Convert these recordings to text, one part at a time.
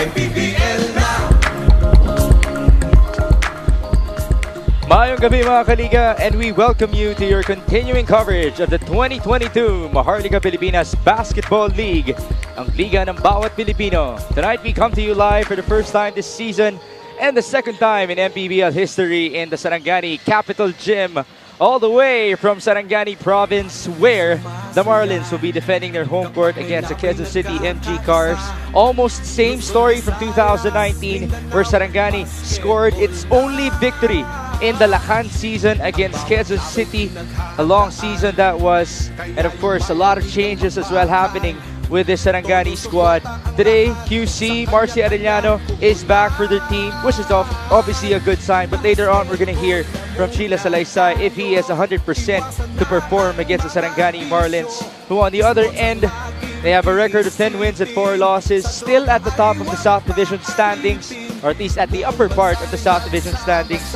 Mpbl na. Mayong gabi mga kaliga, and we welcome you to your continuing coverage of the 2022 Maharlika Pilipinas Basketball League, ang liga ng bawat Pilipino. Tonight we come to you live for the first time this season and the second time in Mpbl history in the Sarangani Capital Gym, all the way from Sarangani Province, where the Marlins will be defending their home court against the Quezon City MG Cars. Almost same story from 2019, where Sarangani scored its only victory in the Lakan season against Quezon City. A long season that was, and of course a lot of changes as well happening with the Sarangani squad. Today, QC, Marcy Arellano is back for their team, which is obviously a good sign. But later on, we're going to hear from Sheila Salaysay if he is 100% to perform against the Sarangani Marlins, who on the other end, they have a record of 10 wins and 4 losses, still at the top of the South Division standings, or at least at the upper part of the South Division standings.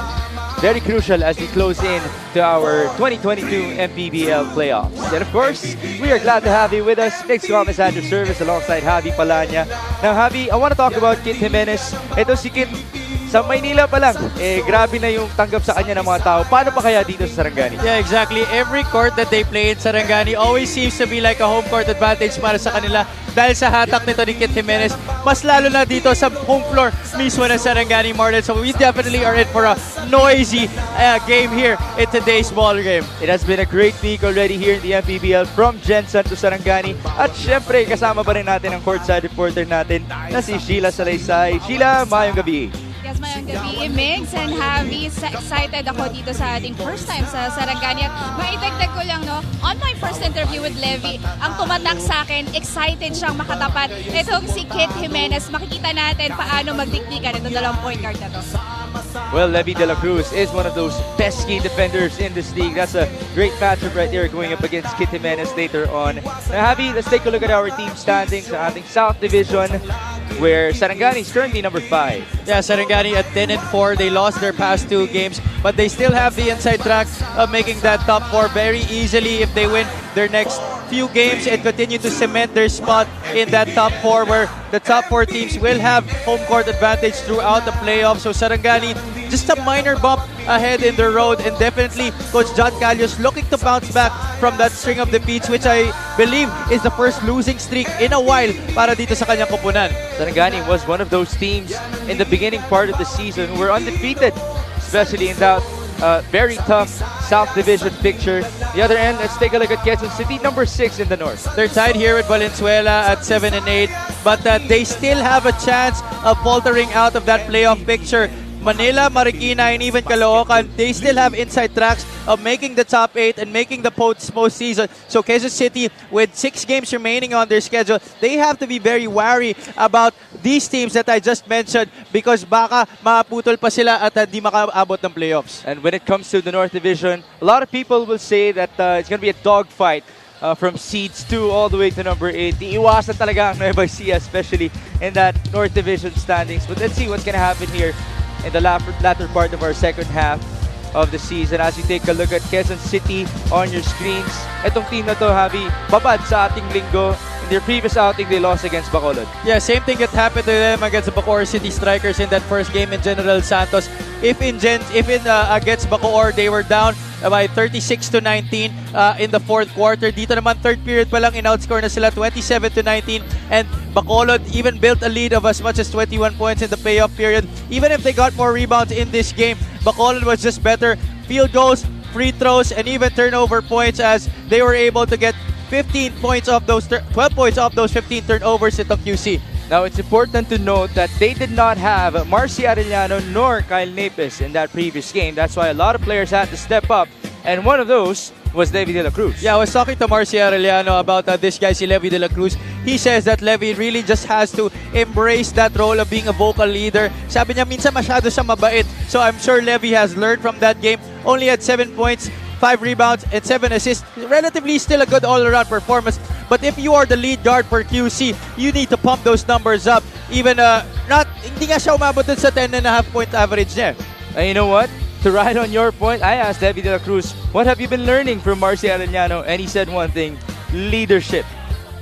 Very crucial as we close in to our 2022 Mpbl playoffs. And of course, we are glad to have you with us. Next comments at your service alongside Javi Palanya. Now Javi, I want to talk about Kit Jimenez. Ito si Kit, sa Maynila pa lang, grabe na yung tanggap sa kanya ng mga tao. Paano pa kaya dito sa Sarangani? Yeah, exactly. Every court that they play in Sarangani always seems to be like a home court advantage para sa kanila dahil sa hatak nito ni Kit Jimenez. Mas lalo na dito sa home floor mismo ng Sarangani Marlins. So we definitely are in for a noisy game here in today's ball game. It has been a great week already here in the Mpbl from Jensen to Sarangani. At syempre, kasama pa rin natin ang courtside reporter natin na si Sheila Salaysay. Sheila, mayong gabi. Yes, mayang gabi, Migs and Javi. Excited ako dito sa ating first time sa Sarangani. At maidagdag ko lang, no, on my first interview with Levy, ang tumatak sa akin, excited siyang makatapat. Itong si Kit Jimenez, makikita natin paano magdikdikan itong dalawang point guard na to. Well, Levy de la Cruz is one of those pesky defenders in this league. That's a great matchup right there going up against Kit Jimenez later on. Now, Javi, let's take a look at our team standings sa ating South Division, where Sarangani is currently number 5. Yeah, Sarangani at 10-4. They lost their past 2 games, but they still have the inside track of making that top 4 very easily if they win their next few games and continue to cement their spot in that top 4, where the top 4 teams will have home court advantage throughout the playoffs. So Sarangani, just a minor bump ahead in the road, and definitely Coach John Calios looking to bounce back from that string of defeats, which I believe is the first losing streak in a while para dito sa kanyang koponan. Sarangani was one of those teams in the beginning part of the season who were undefeated, especially in that very tough South Division picture. The other end, let's take a look at Quezon City, number 6 in the North. They're tied here with Valenzuela at 7-8, but they still have a chance of faltering out of that playoff picture. Manila, Marikina, and even Caloocan, they still have inside tracks of making the top 8 and making the postseason. So Quezon City, with 6 games remaining on their schedule, they have to be very wary about these teams that I just mentioned, because baka maaputol pa sila at di makaabot ng playoffs. And when it comes to the North Division, a lot of people will say that it's going to be a dogfight from seeds 2 all the way to number 8. Iiwasan talaga ang Nueva Ecija, especially in that North Division standings. But let's see what's going to happen here in the latter part of our second half of the season. As you take a look at Quezon City on your screens, etong team na to, Javi, babad sa ating linggo. In their previous outing, they lost against Bacolod. Yeah, same thing that happened to them against the Bacoor City Strikers in that first game in General Santos. If in against Bacoor, they were down by 36-19 in the fourth quarter. Dito naman, third period pa lang, in-outscore na sila 27-19. And Bacolod even built a lead of as much as 21 points in the payoff period. Even if they got more rebounds in this game, Bacolod was just better. Field goals, free throws, and even turnover points, as they were able to get 15 points off those 12 points off those 15 turnovers itong QC. Now, it's important to note that they did not have Marcy Arellano nor Kyle Napes in that previous game. That's why a lot of players had to step up, and one of those was Levy de la Cruz. Yeah, I was talking to Marcy Arellano about this guy, si Levy de la Cruz. He says that Levy really just has to embrace that role of being a vocal leader. Sabi niya, minsan masyado siya mabait. So I'm sure Levy has learned from that game. Only had 7 points, 5 rebounds, and 7 assists. Relatively still a good all-around performance. But if you are the lead guard for QC, you need to pump those numbers up. Even hindi nga siya umabot dun sa 10.5 point average niya. And you know what? To ride on your point, I asked David de la Cruz, what have you been learning from Marcy Arellano? And he said one thing, leadership.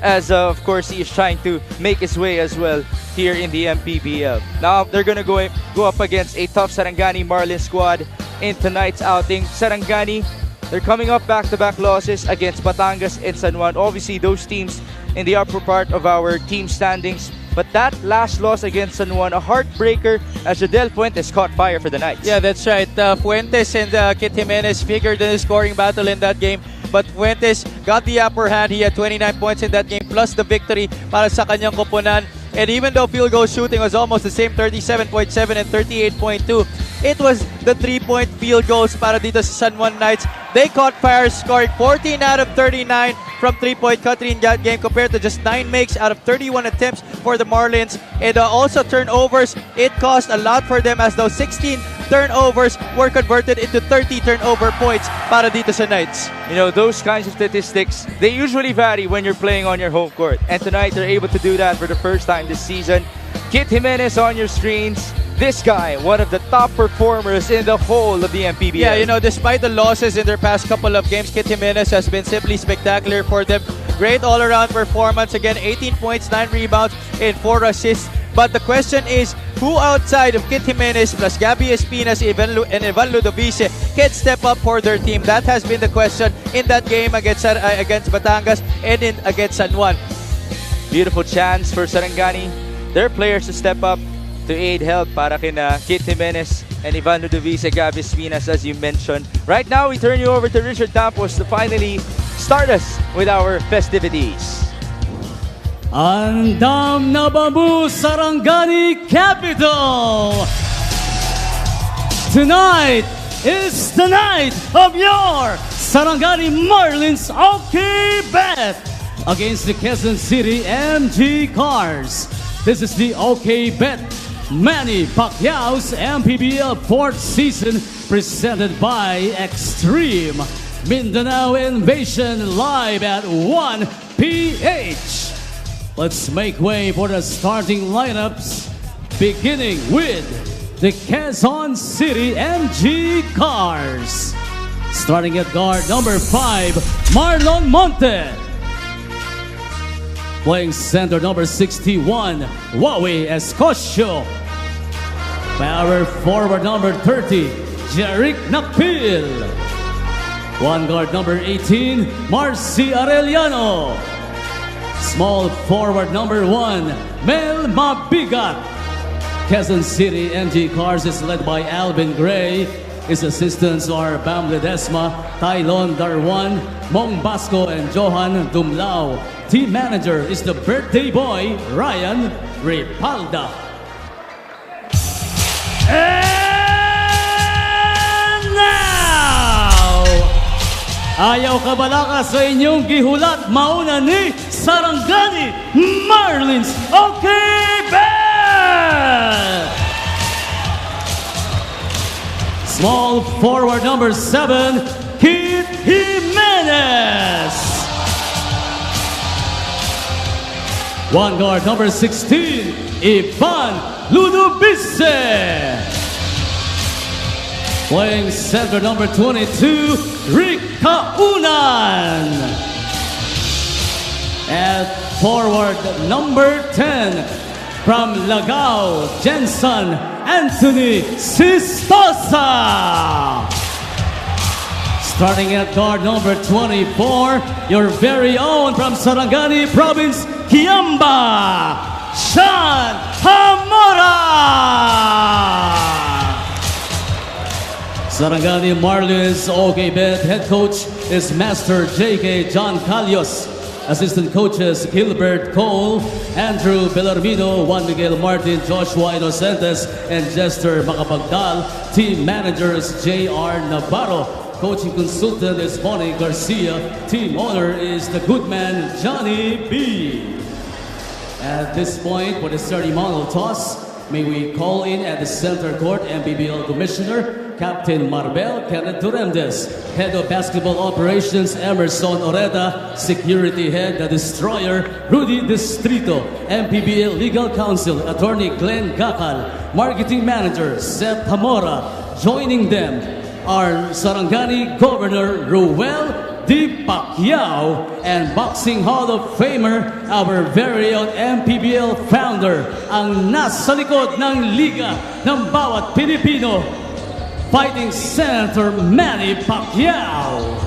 as of course he is trying to make his way as well here in the MPBL. Now they're gonna go up against a tough Sarangani Marlins squad in tonight's outing. Sarangani, they're coming up back-to-back losses against Batangas and San Juan. Obviously, those teams in the upper part of our team standings. But that last loss against San Juan, a heartbreaker as Jadel Fuentes caught fire for the Knights. Yeah, that's right. Fuentes and Kit Jimenez figured in the scoring battle in that game. But Fuentes got the upper hand. He had 29 points in that game plus the victory para sa kanyang koponan. And even though field goal shooting was almost the same, 37.7 and 38.2, it was the 3-point field goals para dito sa San Juan Knights. They caught fire, scoring 14 out of 39 from 3-point country in that game compared to just 9 makes out of 31 attempts for the Marlins. And also turnovers, it cost a lot for them as those 16 turnovers were converted into 30 turnover points para dito sa Knights. You know, those kinds of statistics, they usually vary when you're playing on your home court. And tonight, they're able to do that for the first time this season. Kit Jimenez on your screens. This guy, one of the top performers in the whole of the MPBL. Yeah, you know, despite the losses in their past couple of games, Kit Jimenez has been simply spectacular for them. Great all-around performance. Again, 18 points, 9 rebounds, and 4 assists. But the question is, who outside of Kit Jimenez plus Gabby Espinas and Ivan Ludovice can step up for their team? That has been the question in that game against Batangas and against San Juan. Beautiful chance for Sarangani, their players to step up to aid help para kina Kit Jimenez and Ivan Ludovice, Gabby Espinas, as you mentioned. Right now, we turn you over to Richard Tampos to finally start us with our festivities. Andam na Mpbl Sarangani Capital! Tonight is the night of your Sarangani Marlins OK Bet against the Quezon City MG Cars. This is the OK Bet Manny Pacquiao's MPBL 4th season presented by Extreme Mindanao Invasion live at 1 PH. Let's make way for the starting lineups, beginning with the Quezon City MG Cars. Starting at guard number 5, Marlon Monte. Playing center number 61, Wawi Escosio. Power forward number 30, Jeric Nakpil. One guard number 18, Marcy Arellano. Small forward number 1, Mel Mabigat. Quezon City MG Cars is led by Alvin Gray. His assistants are Bam Ledesma, Tylon Darwan, Mong Basco, and Johan Dumlao. Team manager is the birthday boy, Ryan Ripalda. And now, ayaw kabalaka sa inyong gihulat, mauna ni Sarangani Marlins OK Bet! Small forward number 7, Kit Jimenez. One guard number 16, Ivan Ludovice. Playing center number 22, Rick Kaunan. At forward number 10, from Lagao, Jensen Anthony Sistosa. Starting at guard number 24, your very own from Sarangani Province, Kiamba, Sean Hamora. Sarangani Marlins OK Bet head coach is Master J.K. John Calios. Assistant coaches Gilbert Cole, Andrew Bellarmino, Juan Miguel Martin, Joshua Inocentes, and Jester Macapagdal. Team managers J.R. Navarro. Coaching consultant is Bonnie Garcia. Team owner is the good man Johnny B. At this point, for the ceremonial toss, may we call in at the center court MPBL Commissioner Captain Marbel Kenneth Duremdes, Head of Basketball Operations Emerson Oreta, Security Head The Destroyer Rudy Distrito, MPBL Legal Counsel Attorney Glenn Gakal, Marketing Manager Seth Hamora. Joining them are Sarangani Governor Ruel D. Pacquiao, and Boxing Hall of Famer, our very own MPBL founder, ang nasa likod ng Liga ng Bawat Pilipino, Fighting Senator Manny Pacquiao.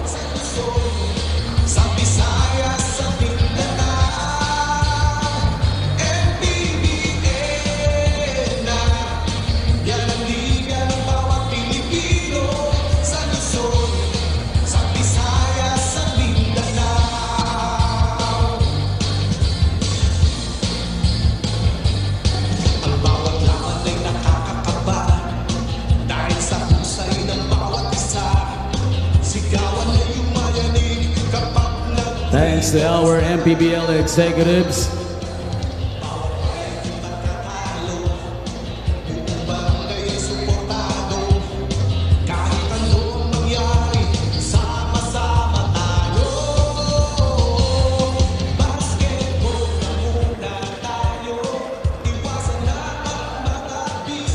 Thanks to our MPBL executives.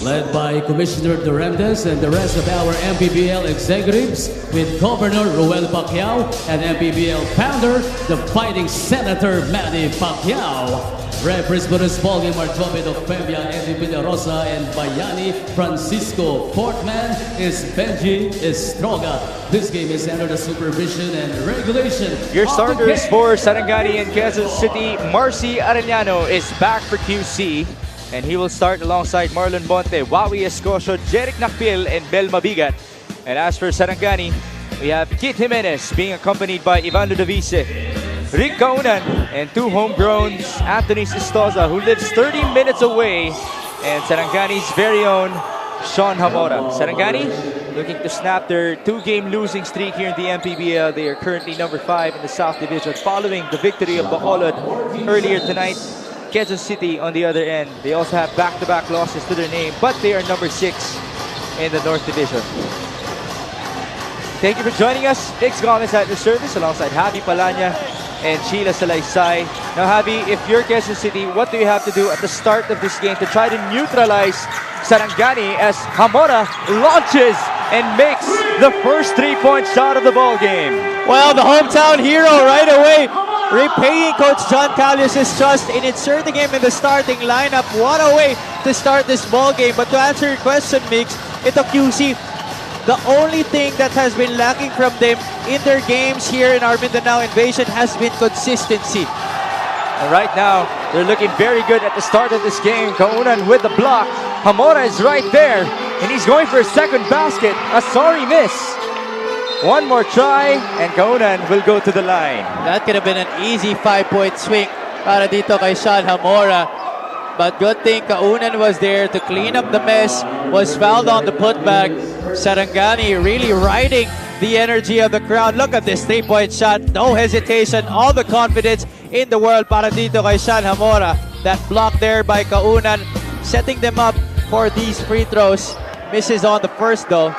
Led by Commissioner Durantes and the rest of our MPBL executives, with Governor Ruel Pacquiao and MPBL founder, the Fighting Senator Manny Pacquiao. Referees for this ballgame are Joven of Pembia, Eddie Villarosa, and Bayani Francisco. Fourth man is Benji Estroga. This game is under the supervision and regulation. Your starters for Sarangani and Quezon City, Marcy Arellano is back for QC. And he will start alongside Marlon Monte, Wawi Escosio, Jeric Nakpil, and Bel Mabigat. And as for Sarangani, we have Kit Jimenez being accompanied by Ivan Ludovice, Rick Kaunan, and two homegrowns, Anthony Sistoza, who lives 30 minutes away, and Sarangani's very own Sean Hamora. Sarangani looking to snap their two-game losing streak here in the MPBL. They are currently number 5 in the South Division, following the victory of Bacolod earlier tonight. Quezon City on the other end, they also have back-to-back losses to their name, but they are number 6 in the North Division. Thank you for joining us. Dix Gomez at your service alongside Javi Palanya and Sheila Salaysay. Now Javi, if you're Quezon City, what do you have to do at the start of this game to try to neutralize Sarangani as Hamora launches and makes the first 3-point shot of the ball game? Well, the hometown hero right away, repaying Coach John Callius' trust in inserting him in the starting lineup. What a way to start this ball game. But to answer your question, Mix, ito QC, the only thing that has been lacking from them in their games here in our Mindanao Invasion has been consistency. And right now, they're looking very good at the start of this game. Kaunan with the block. Hamora is right there, and he's going for a second basket. A sorry miss. One more try, and Kaunan will go to the line. That could have been an easy 5-point swing para dito kay Sean Hamora. But good thing Kaunan was there to clean up the mess, was fouled on the putback. Sarangani really riding the energy of the crowd. Look at this 3-point shot, no hesitation, all the confidence in the world para dito kay Sean Hamora. That block there by Kaunan, setting them up for these free throws. Misses on the first though.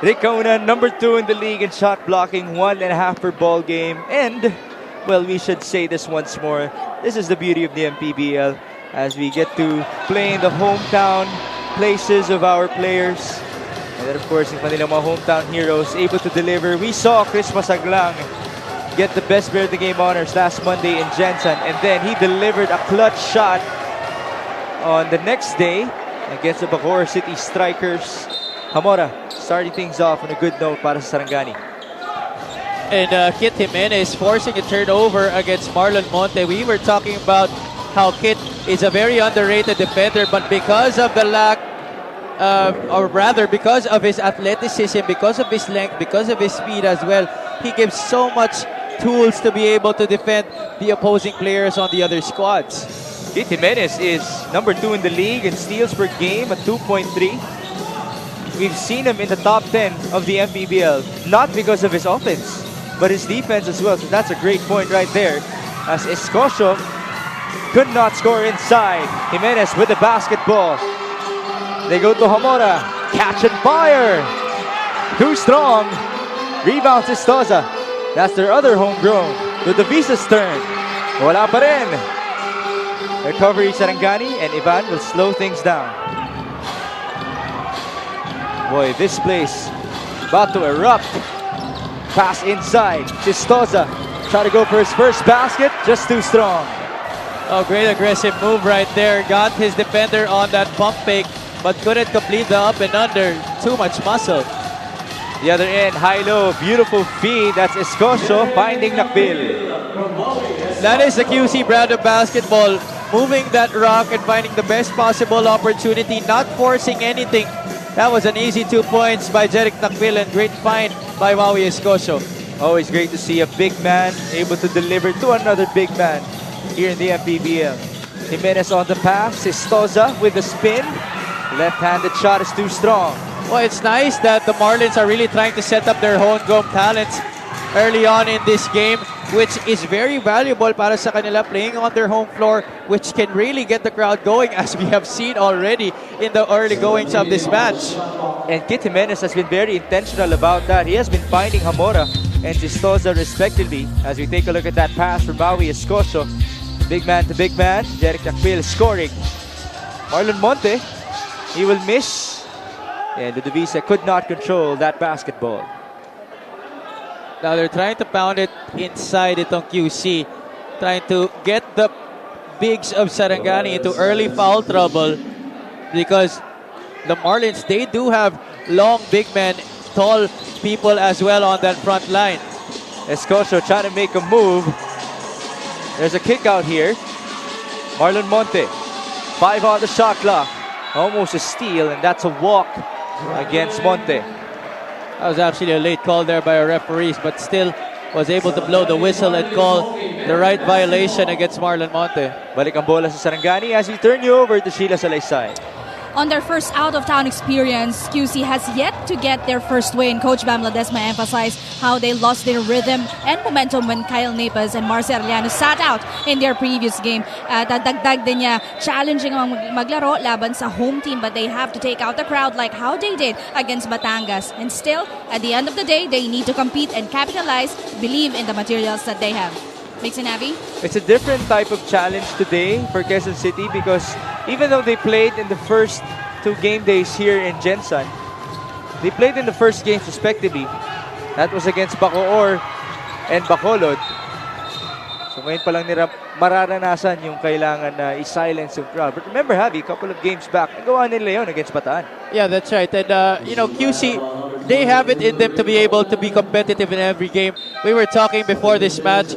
Rick Kaunan, number 2 in the league in shot blocking, 1.5 per ball game. And, well, we should say this once more. This is the beauty of the MPBL, as we get to play in the hometown places of our players. And then, of course, yung kanilang mga hometown heroes able to deliver. We saw Chris Masaglang get the best player of the game honors last Monday in Jensen. And then he delivered a clutch shot on the next day against the Bacoor City Strikers. Hamora starting things off on a good note para sa Sarangani. And Kit Jimenez forcing a turnover against Marlon Monte. We were talking about how Kit is a very underrated defender, but because of the lack, or rather because of his athleticism, because of his length, because of his speed as well, he gives so much tools to be able to defend the opposing players on the other squads. Kit Jimenez is number 2 in the league in steals per game at 2.3. We've seen him in the top 10 of the MPBL, not because of his offense, but his defense as well. So that's a great point right there, as Escosio could not score inside. Jimenez with the basketball. They go to Hamora. Catch and fire. Too strong. Rebound Sistoza. That's their other homegrown. To the Visa's turn. Wala pa rin. Recovery Sarangani, and Ivan will slow things down. Boy, this place about to erupt. pass inside. Chistoza try to go for his first basket, just too strong. Oh, great aggressive move right there. Got his defender on that pump fake, but couldn't complete the up and under. Too much muscle. The other end, high-low, beautiful feed. That's Escocio finding Mpbl. That is the QC brand of basketball. Moving that rock and finding the best possible opportunity, not forcing anything. That was an easy 2 points by Jeric Mpbl and great find by Wawi Escocio. Always great to see a big man able to deliver to another big man here in the Mpbl. Jimenez on the pass, Chistoza with the spin. Left-handed shot is too strong. Well, it's nice that the Marlins are really trying to set up their homegrown talents early on in this game, which is very valuable para sa kanila playing on their home floor, which can really get the crowd going as we have seen already in the early goings of this match. And Kit Jimenez has been very intentional about that. He has been finding Hamora and Chistoza respectively. As we take a look at that pass from Wawi Escocio. Big man to big man, Jeric Mpbl scoring. Marlon Monte, he will miss. And the Divisa could not control that basketball. Now they're trying to pound it inside itong QC. Trying to get the bigs of Sarangani into early foul trouble because the Marlins, they do have long big men, tall people as well on that front line. Escocio trying to make a move. There's a kick out here. Marlon Monte, 5 on the shot clock. Almost a steal, and that's a walk against Monte. That was actually a late call there by our referees, but still was able to blow the whistle and call the right violation against Marlon Monte. Balik ang bola sa Sarangani as we turn you over to Sheila Salaysay. On their first out-of-town experience, QC has yet to get their first win. Coach Bam Ledesma emphasized how they lost their rhythm and momentum when Kyle Napas and Marcia Arellano sat out in their previous game. At dagdag din niya, challenging ang maglaro laban sa home team, but they have to take out the crowd like how they did against Batangas. And still, at the end of the day, they need to compete and capitalize, believe in the materials that they have. Mix and Abby? It's a different type of challenge today for Quezon City because even though they played in the first 2 game days here in Jensen, they played in the first games respectively. That was against Bacoor and Bacolod. So ngayon pa lang nila mararanasan yung kailangan na i-silence yung crowd. But remember, Javi, a couple of games back, nagawa nila yun against Bataan. Yeah, that's right. And, QC, they have it in them to be able to be competitive in every game. We were talking before this match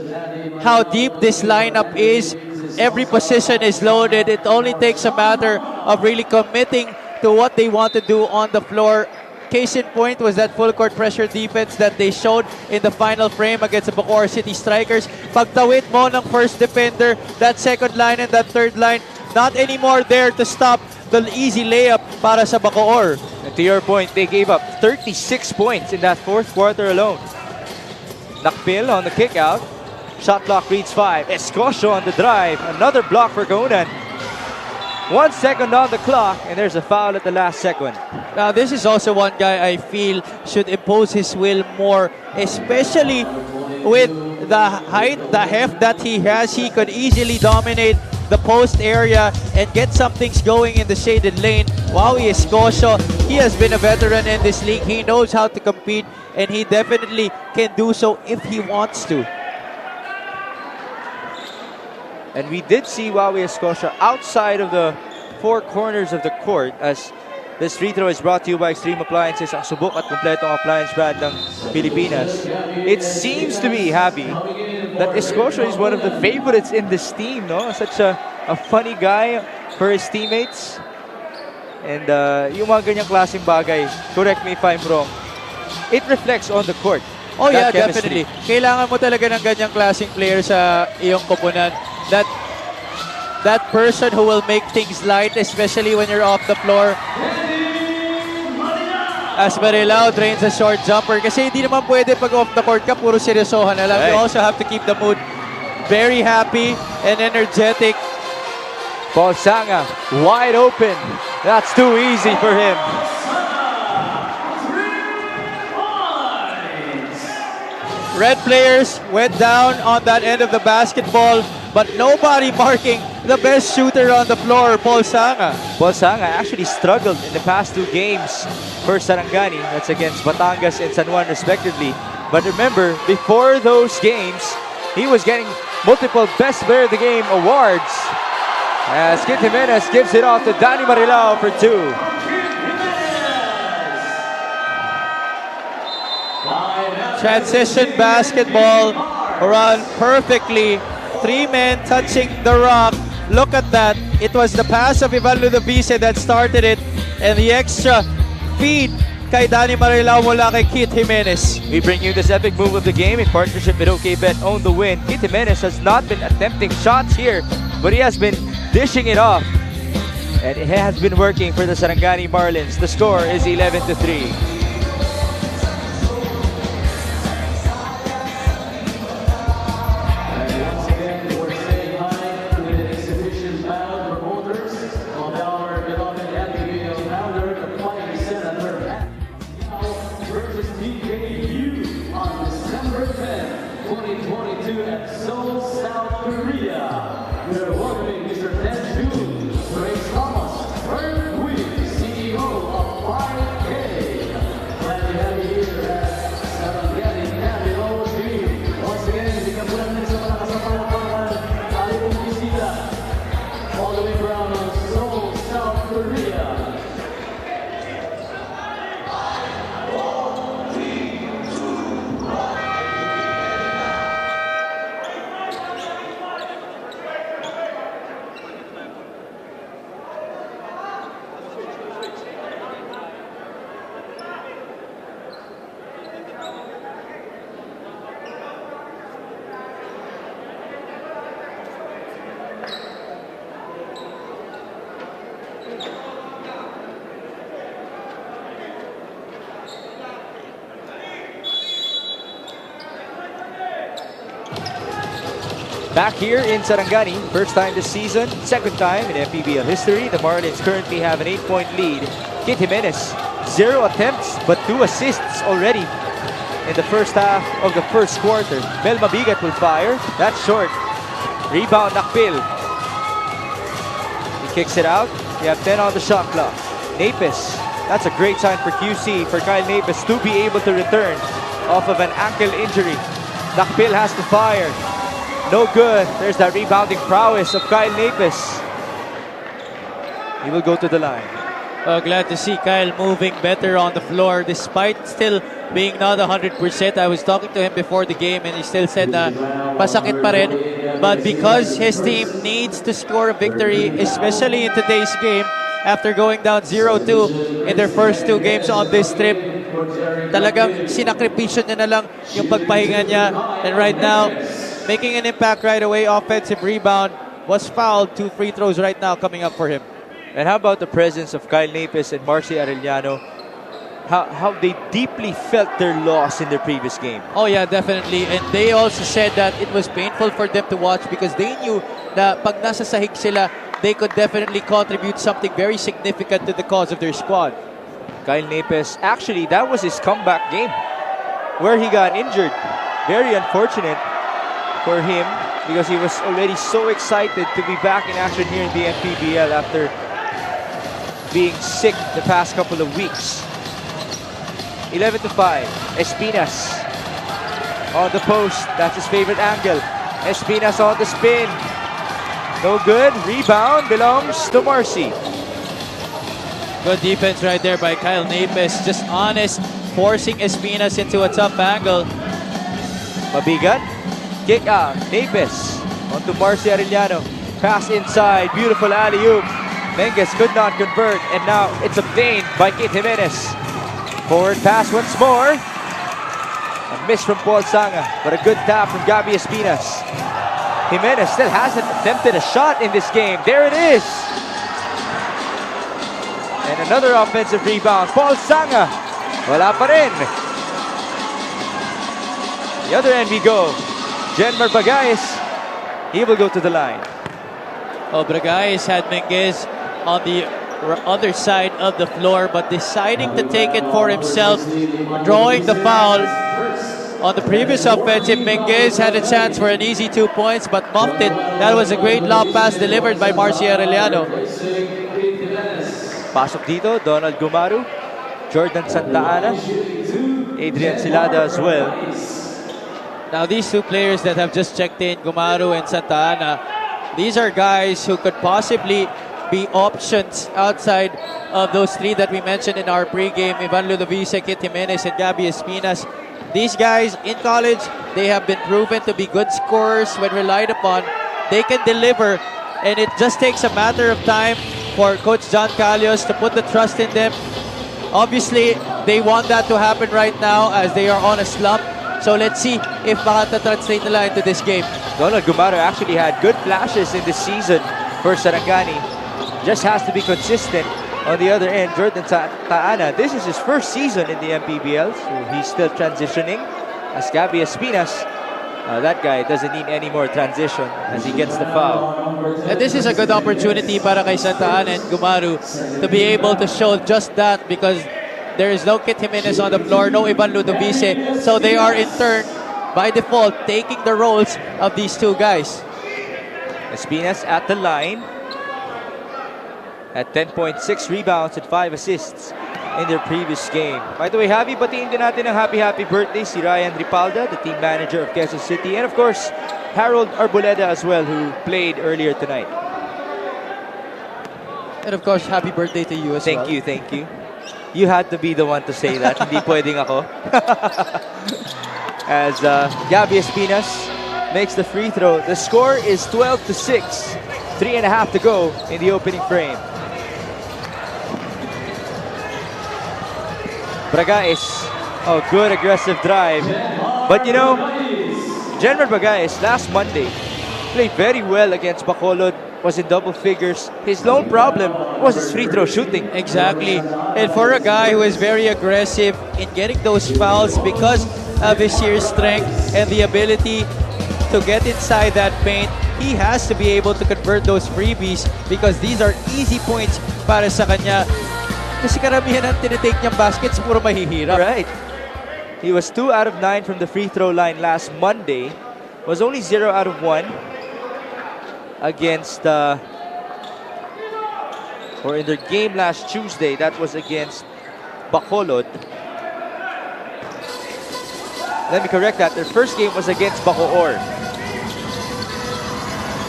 how deep this lineup is. Every position is loaded. It only takes a matter of really committing to what they want to do on the floor. Case in point was that full court pressure defense that they showed in the final frame against the Bacoor City Strikers. Pagtawid mo ng first defender, that second line and that third line, not anymore there to stop the easy layup para sa Bacoor. And to your point, they gave up 36 points in that 4th quarter alone. Mpbl on the kick out. Shot clock reads 5. Escocio on the drive. Another block for Kaunan. 1 second on the clock, and there's a foul at the last second. Now, this is also one guy I feel should impose his will more, especially with the height, the heft that he has. He could easily dominate the post area and get some things going in the shaded lane. Wawi Escocio, he has been a veteran in this league. He knows how to compete, and he definitely can do so if he wants to. And we did see Wawi Escocia outside of the 4 corners of the court as this free throw is brought to you by Extreme Appliances, ang subok at kumpletong appliance brand ng Pilipinas. It seems to be, Javi, that Escocia is one of the favorites in this team, no? Such a funny guy for his teammates. And yung mga ganyang klaseng bagay, correct me if I'm wrong, it reflects on the court. Oh yeah, chemistry. definitely. Kailangan mo talaga ng ganyang klaseng player sa iyong koponan. That person who will make things light, especially when you're off the floor. As Marilao drains a short jumper. Kasi hindi naman pwede pag off the court ka, puro seryosohan na lang. Right. You also have to keep the mood very happy and energetic. Paul Sanga, wide open. That's too easy for him. Red players went down on that end of the basketball, but nobody marking the best shooter on the floor, Paul Sanga. Paul Sanga actually struggled in the past 2 games for Sarangani. That's against Batangas and San Juan respectively. But remember, before those games, he was getting multiple Best Player of the Game awards. As Kit Jimenez gives it off to Danny Marilao for 2. Transition basketball run perfectly. 3 men touching the rock. Look at that. It was the pass of Ivan Ludovice that started it. And the extra feed kay Danny Marilao mula kay Kit Jimenez. We bring you this epic move of the game in partnership with OKBet. Own the win. Kit Jimenez has not been attempting shots here, but he has been dishing it off. And it has been working for the Sarangani Marlins. The score is 11-3. Back here in Sarangani, first time this season, second time in Mpbl history. The Marlins currently have an 8-point lead. Kit Jimenez, 0 attempts but 2 assists already in the first half of the first quarter. Mel Mabigat will fire. That's short. Rebound, Mpbl. He kicks it out. You have 10 on the shot clock. Napes, that's a great sign for QC, for Kyle Napes to be able to return off of an ankle injury. Mpbl has to fire. No good. There's that rebounding prowess of Kyle Napes. He will go to the line. Glad to see Kyle moving better on the floor despite still being not 100%. I was talking to him before the game and he still said na masakit pa rin. But because his team needs to score a victory, especially in today's game, after going down 0-2 in their first 2 games on this trip, talagang sinakripisyo niya na lang yung pagpahinga niya. And right now, making an impact right away. Offensive rebound, was fouled. 2 free throws right now coming up for him. And how about the presence of Kyle Napes and Marcy Arellano? How they deeply felt their loss in their previous game. Oh yeah, definitely. And they also said that it was painful for them to watch because they knew that pag nasa sahig sila, they could definitely contribute something very significant to the cause of their squad. Kyle Napes, actually, that was his comeback game where he got injured. Very unfortunate for him because he was already so excited to be back in action here in the Mpbl after being sick the past couple of weeks. 11-5. Espinas on the post. That's his favorite angle. Espinas on the spin. No good. Rebound belongs to Marcy. Good defense right there by Kyle Napes. Just honest, forcing Espinas into a tough angle. Mabigat. Kick out. Napes onto Marcy Arellano. Pass inside. Beautiful alley-oop. Menges could not convert. And now it's obtained by Kit Jimenez. Forward pass once more. A miss from Paul Sanga. But a good tap from Gabby Espinas. Jimenez still hasn't attempted a shot in this game. There it is. And another offensive rebound. Paul Sanga. Wala pa rin. The other end we go. Jenmer Bagais, he will go to the line. Oh, Bagais had Menges on the other side of the floor, but deciding to take it for himself, drawing the foul. On the previous offensive, Menges had a chance for an easy 2 points, but muffed it. That was a great lob pass delivered by Marcy Arellano. Pasok dito, Donald Gumaru, Jordan Santa Ana. Adrian Silada as well. Now these two players that have just checked in, Gumaru and Santa Ana, these are guys who could possibly be options outside of those three that we mentioned in our pregame, Ivan Ludovice, Kit Jimenez, and Gabby Espinas. These guys in college, they have been proven to be good scorers when relied upon. They can deliver, and it just takes a matter of time for Coach John Calios to put the trust in them. Obviously, they want that to happen right now as they are on a slump. So let's see if makata-translate nila into this game. Donald Gumaru actually had good flashes in this season for Sarangani. Just has to be consistent. On the other end, Jordan Taana, this is his first season in the MPBL, so he's still transitioning. As Gabby Espinas, that guy doesn't need any more transition as he gets the foul. And this is a good opportunity para kay Santa Ana and Gumaru to be able to show just that, because there is no Kit Jimenez on the floor, no Ivan Ludovice, so they are in turn, by default, taking the roles of these two guys. Espinas at the line at 10.6 rebounds and 5 assists in their previous game. By the way, happy batiin din natin ng happy birthday si Ryan Ripalda, the team manager of Quezon City, and of course, Harold Arboleda as well, who played earlier tonight. And of course, happy birthday to you as well. Thank you. You had to be the one to say that. Hindi pwedeng ako. As Gabby Espinas makes the free throw. The score is 12-6. 3.5 to go in the opening frame. Bragaes, oh, good aggressive drive. But you know, Jenmer Bragaes last Monday played very well against Bacolod, was in double figures. His lone problem was his free throw shooting. Exactly. And for a guy who is very aggressive in getting those fouls because of his sheer strength and the ability to get inside that paint, he has to be able to convert those freebies, because these are easy points para sa kanya. Kasi karamihan ang tinitake niyang baskets, puro mahihirap. Right. He was 2 out of 9 from the free throw line last Monday. Was only 0 out of 1 against, or in their game last Tuesday, that was against Bacolod. Let me correct that. Their first game was against Bacoor.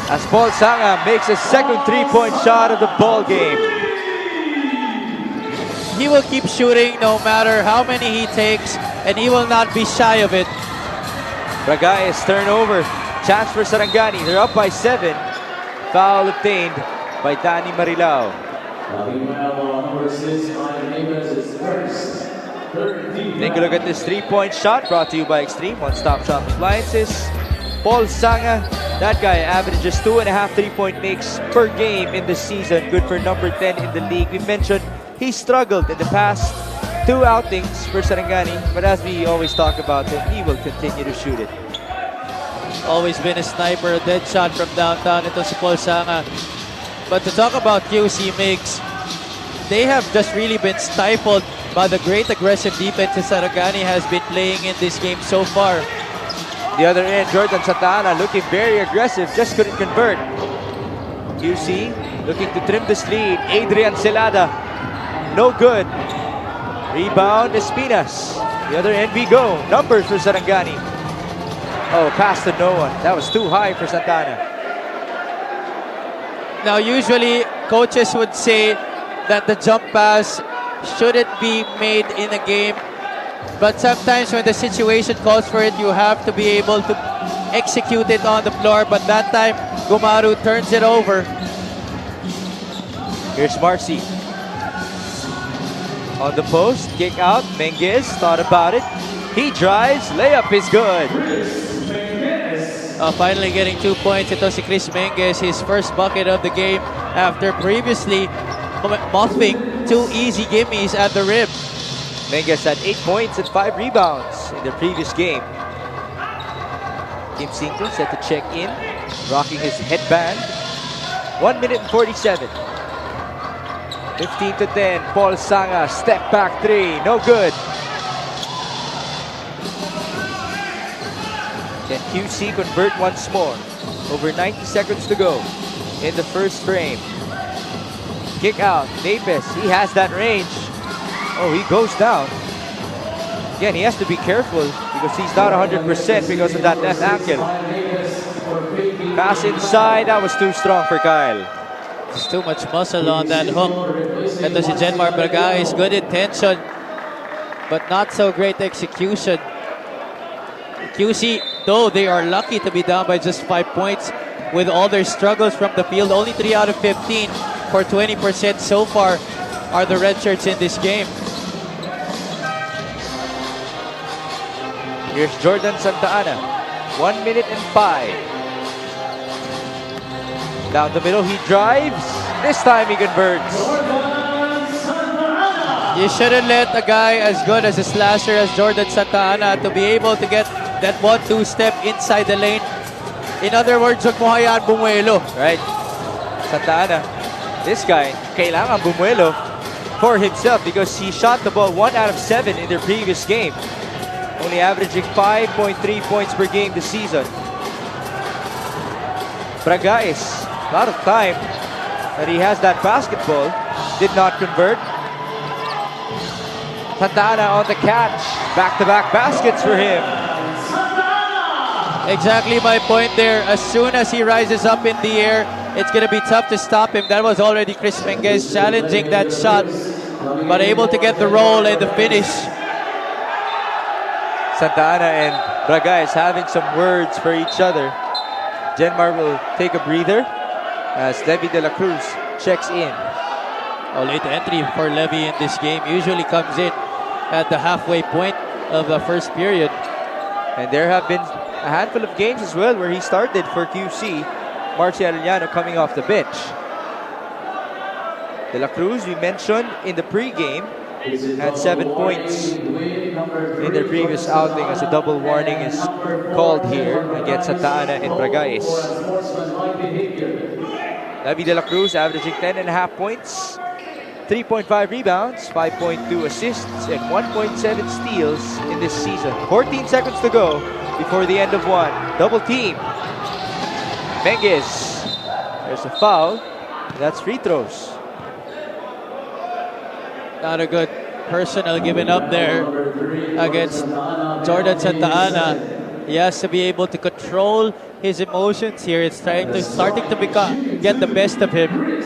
As Paul Sanga makes his second three-point shot of the ball game. He will keep shooting no matter how many he takes, and he will not be shy of it. Bragaes turnover. Chance for Sarangani. They're up by 7. Foul obtained by Danny Marilao. Take a look at this three-point shot brought to you by Extreme One-Stop Shop Appliances. Paul Sanga, that guy averages 2.5 3-point makes per game in the season. Good for number 10 in the league. We mentioned he struggled in the past 2 outings for Sarangani, but as we always talk about him, he will continue to shoot it. Always been a sniper, a dead shot from downtown. Ito si Paul Sanga. But to talk about QC Migs, they have just really been stifled by the great aggressive defense that Sarangani has been playing in this game so far. The other end, Jordan Santana looking very aggressive, just couldn't convert. QC looking to trim this lead. Adrian Celada, no good. Rebound, Espinas. The other end we go. Numbers for Sarangani. Oh, pass to no one. That was too high for Santana. Now, usually, coaches would say that the jump pass shouldn't be made in a game. But sometimes when the situation calls for it, you have to be able to execute it on the floor. But that time, Gumaru turns it over. Here's Marcy. On the post, kick out. Menges thought about it. He drives. Layup is good. Finally getting 2 points. Ito si Chris Menges, his first bucket of the game after previously muffing 2 easy gimmies at the rim. Menges had 8 points and 5 rebounds in the previous game. Kim Cinco set to check in, rocking his headband. 1 minute and 47. 15-10. Paul Sanga, step back 3, no good. Can QC convert once more? Over 90 seconds to go in the first frame. Kick out, Napes, he has that range. Oh, he goes down. Again, he has to be careful because he's not 100% because of that left ankle. Pass inside, that was too strong for Kyle. There's too much muscle on that hook. Ito si Jenmar Bragais, good intention, but not so great execution. QC, though, they are lucky to be down by just 5 points with all their struggles from the field. Only 3 out of 15 for 20% so far are the red shirts in this game. Here's Jordan Santa Ana. 1 minute and 5. Down the middle, he drives. This time he converts. You shouldn't let a guy as good as a slasher as Jordan Santa Ana to be able to get that 1-2 step inside the lane. In other words, huwag mo hayaan bumuelo. Right. Santa Ana, this guy, kailangan bumuelo for himself because he shot the ball 1 out of 7 in their previous game. Only averaging 5.3 points per game this season. Bragais, a lot of time that he has that basketball, did not convert. Santa Ana on the catch. Back-to-back baskets for him. Exactly my point there. As soon as he rises up in the air, it's going to be tough to stop him. That was already Chris Menges challenging that shot, but able to get the roll and the finish. Santa Ana and Bragais having some words for each other. Jenmar will take a breather as Levy de la Cruz checks in. A late entry for Levy in this game. Usually comes in at the halfway point of the first period. And there have been a handful of games as well where he started for QC. Marcy Arellano coming off the bench. De la Cruz, we mentioned in the pregame, had 7 points in their previous outing as a double warning is called here against Santa Ana and Bragais. Levy de la Cruz averaging 10.5 points, 3.5 rebounds, 5.2 assists, and 1.7 steals in this season. 14 seconds to go before the end of one. Double team. Menges. There's a foul. That's free throws. Not a good personal given up there against Jordan Santa Ana. He has to be able to control his emotions here. It's starting to get the best of him.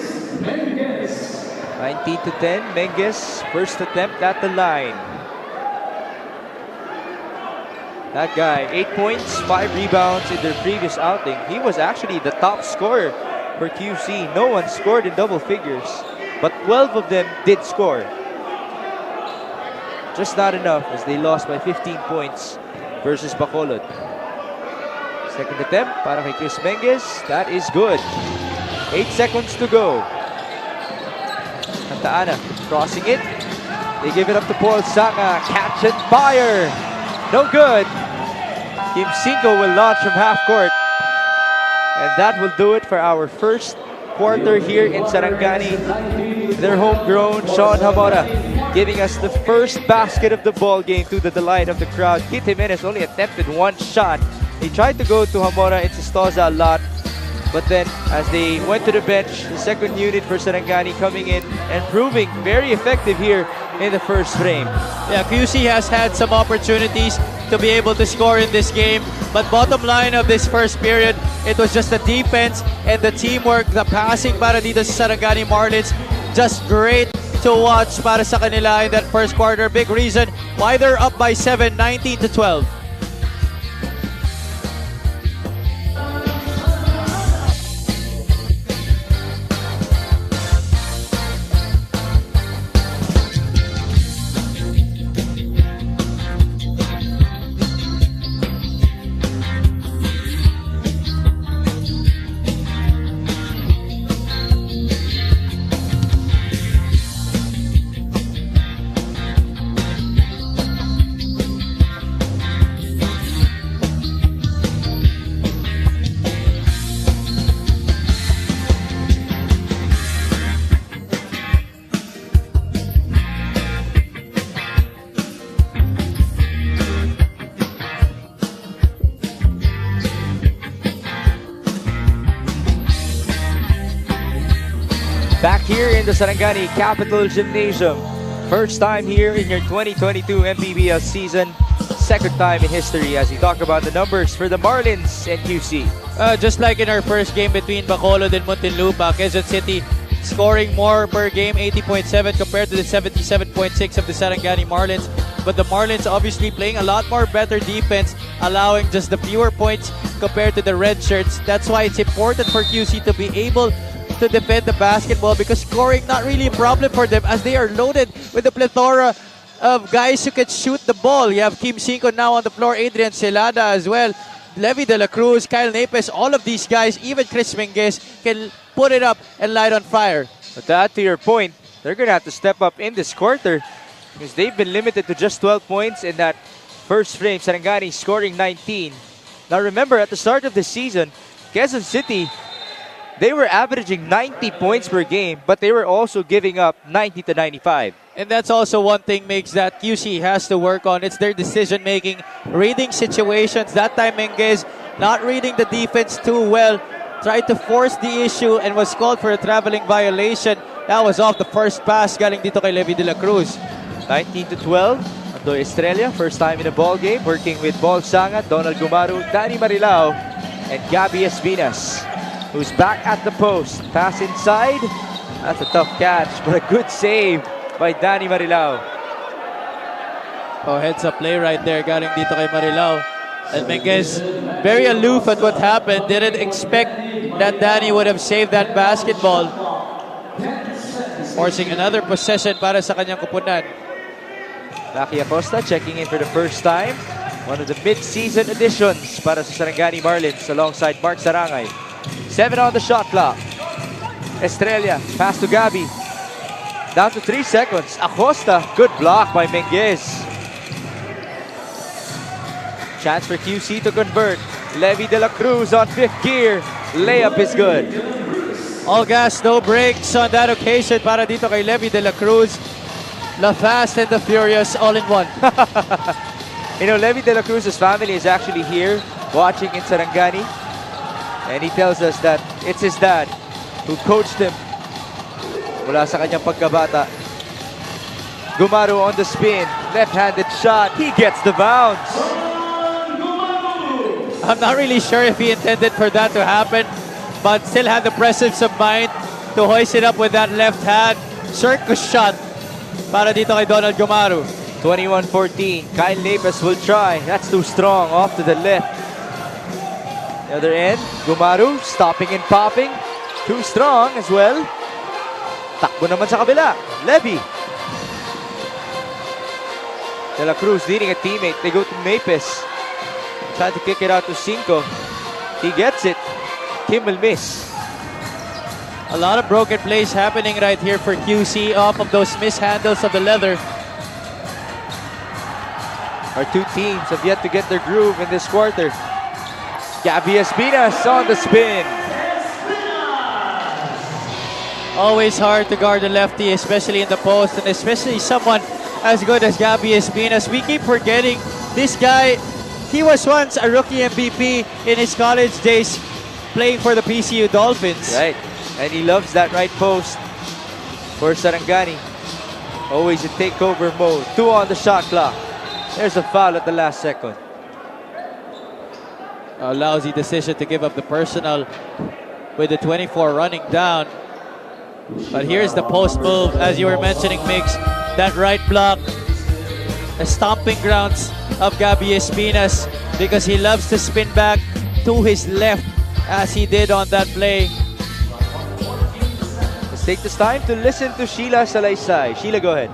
19 to 10. Menges, first attempt at the line. That guy, 8 points, 5 rebounds in their previous outing. He was actually the top scorer for QC. No one scored in double figures, but 12 of them did score. Just not enough as they lost by 15 points versus Bacolod. Second attempt para kay Chris Menges. That is good. 8 seconds to go. Santa Ana crossing it. They give it up to Paul Sanga. Catch and fire. No good. Team 5 will launch from half court. And that will do it for our first quarter here in Sarangani. Their homegrown Sean Hamora giving us the first basket of the ball game to the delight of the crowd. Kit Jimenez only attempted 1 shot. He tried to go to Hamora and Sistoza a lot. But then as they went to the bench, the second unit for Sarangani coming in and proving very effective here in the first frame. Yeah, QC has had some opportunities to be able to score in this game. But bottom line of this first period, it was just the defense and the teamwork, the passing para dito sa Sarangani Marlins. Just great to watch para sa kanila in that first quarter. Big reason why they're up by 7, 19 to 12. Back here in the Sarangani Capital Gymnasium First time here in your 2022 Mpbl season. Second time in history as we talk about the numbers for the Marlins and QC. Just like in our first game between Bacolod and Muntinlupa, Quezon City scoring more per game, 80.7 compared to the 77.6 of the Sarangani Marlins. But the Marlins obviously playing a lot more better defense, allowing just the fewer points compared to the red shirts. That's why it's important for QC to be able to defend the basketball, because scoring not really a problem for them as they are loaded with a plethora of guys who can shoot the ball. You have Kim Cinco now on the floor, Adrian Celada as well, Levi De La Cruz, Kyle Napes, all of these guys, even Chris Menguez can put it up and light on fire. But to add to your point, they're going to have to step up in this quarter because they've been limited to just 12 points in that first frame. Sarangani scoring 19. Now remember, at the start of the season, Quezon City, they were averaging 90 points per game, but they were also giving up 90 to 95. And that's also one thing makes that QC has to work on. It's their decision making, reading situations. That time Menguez not reading the defense too well, tried to force the issue and was called for a traveling violation. That was off the first pass galing dito kay Levi De La Cruz. 19 to 12. Andoy Estrella, first time in a ball game, working with Mpbl Sarangani, Donald Gumaru, Danny Marilao, and Gabby Espinas, who's back at the post. Pass inside. That's a tough catch, but a good save by Danny Marilao. Oh, heads up play right there galing dito kay Marilao. And Menguez very aloof at what happened. Didn't expect that Danny would have saved that basketball. Forcing another possession para sa kanyang kupunan. Lucky Acosta checking in for the first time. One of the mid-season additions para sa Sarangani Marlins alongside Mark Sarangay. 7 on the shot clock. Estrella, pass to Gabi. Down to 3 seconds. Acosta, good block by Menguez. Chance for QC to convert. Levi De La Cruz on 5th gear. Layup is good. All gas, no brakes on that occasion para dito kay Levi De La Cruz. The Fast and the Furious all in one. You know, Levi De La Cruz's family is actually here watching in Sarangani. And he tells us that it's his dad who coached him mula sa kanyang pagkabata. Gumaru on the spin. Left-handed shot. He gets the bounce. I'm not really sure if he intended for that to happen, but still had the presence of mind to hoist it up with that left hand. Circus shot para dito kay Donald Gumaru. 21-14. Kyle Napes will try. That's too strong. Off to the left. The other end. Gumaru stopping and popping. Too strong as well. Takbo naman sa kabila. Levy. De La Cruz leading a teammate. They go to Napes. Trying to kick it out to Cinco. He gets it. Kim will miss. A lot of broken plays happening right here for QC off of those mishandles of the leather. Our two teams have yet to get their groove in this quarter. Gabby Espinas on the spin. Always hard to guard the lefty, especially in the post, and especially someone as good as Gabby Espinas. We keep forgetting this guy. He was once a rookie MVP in his college days playing for the PCU Dolphins. Right. And he loves that right post for Sarangani. Always in takeover mode. 2 on the shot clock. There's a foul at the last second. A lousy decision to give up the personal with the 24 running down. But here's the post move, as you were mentioning, Mix. That right block, the stomping grounds of Gabby Espinas, because he loves to spin back to his left as he did on that play. Let's take this time to listen to Sheila Salaysay. Sheila, go ahead.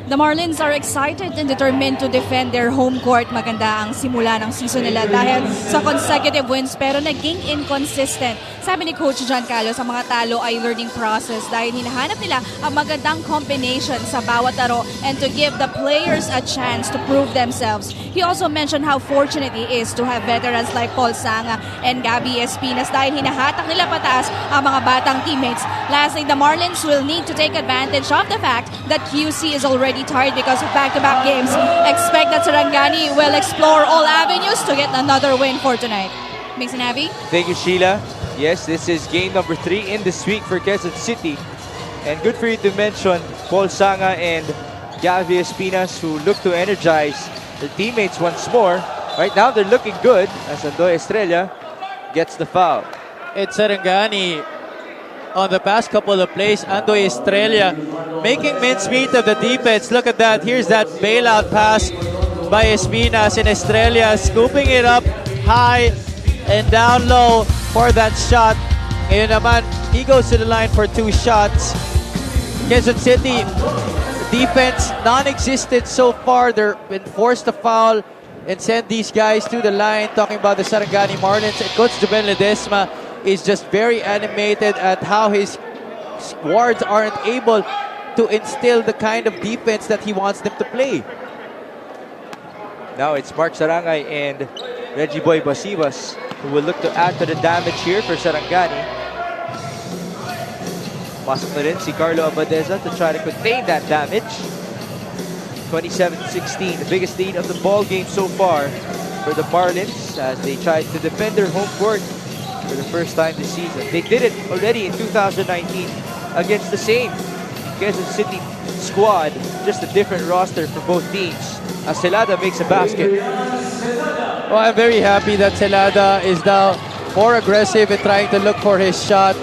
The Marlins are excited and determined to defend their home court. Maganda ang simula ng season nila dahil sa consecutive wins pero naging inconsistent. Sabi ni Coach John Carlos, ang mga talo ay learning process dahil hinahanap nila ang magandang combination sa bawat laro and to give the players a chance to prove themselves. He also mentioned how fortunate he is to have veterans like Mpbl Sarangani and Gabby Espinas dahil hinahatak nila pataas ang mga batang teammates. Lastly, the Marlins will need to take advantage of the fact that QC is already tired because of back-to-back games. Expect that Sarangani will explore all avenues to get another win for tonight. Mix and Abby? Thank you, Sheila. Yes, this is game number 3 in this week for Quezon City. And good for you to mention Mpbl Sarangani and Gavi Espinas, who look to energize their teammates once more. Right now, they're looking good as Andoy Estrella gets the foul. It's Sarangani on the past couple of plays. Andoy Estrella making mincemeat of the defense. Look at that. Here's that bailout pass by Espinas, and Estrella scooping it up high and down low for that shot. Ngayon naman, he goes to the line for 2 shots. Quezon City defense non-existent so far. They're been forced to foul and send these guys to the line. Talking about the Sarangani Marlins, and Coach Juben Ledesma is just very animated at how his squads aren't able to instill the kind of defense that he wants them to play. Now it's Mark Sarangay and Reggie Boy Basibas who will look to add to the damage here for Sarangani. Pasok na rin si Carlo Abadeza to try to contain that damage. 27-16, the biggest lead of the ball game so far for the Marlins as they tried to defend their home court for the first time this season. They did it already in 2019 against the same Quezon City squad, just a different roster for both teams. As Celada makes a basket. Well, I'm very happy that Celada is now more aggressive in trying to look for his shot.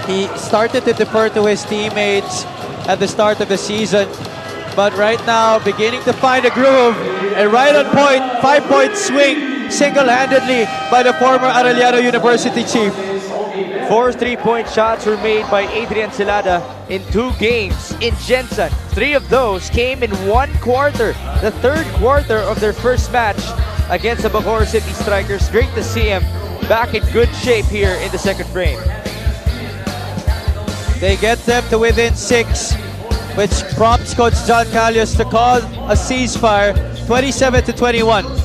He started to defer to his teammates at the start of the season, but right now beginning to find a groove, and right on point, 5-point swing single-handedly by the former Arellano University chief. 4 3-point shots were made by Adrian Celada in 2 games in Jensen. 3 of those came in 1 quarter, the 3rd quarter of their first match against the Bacoor City Strikers. Great to see him back in good shape here in the second frame. They get them to within 6, which prompts Coach John Callios to call a ceasefire, 27-21.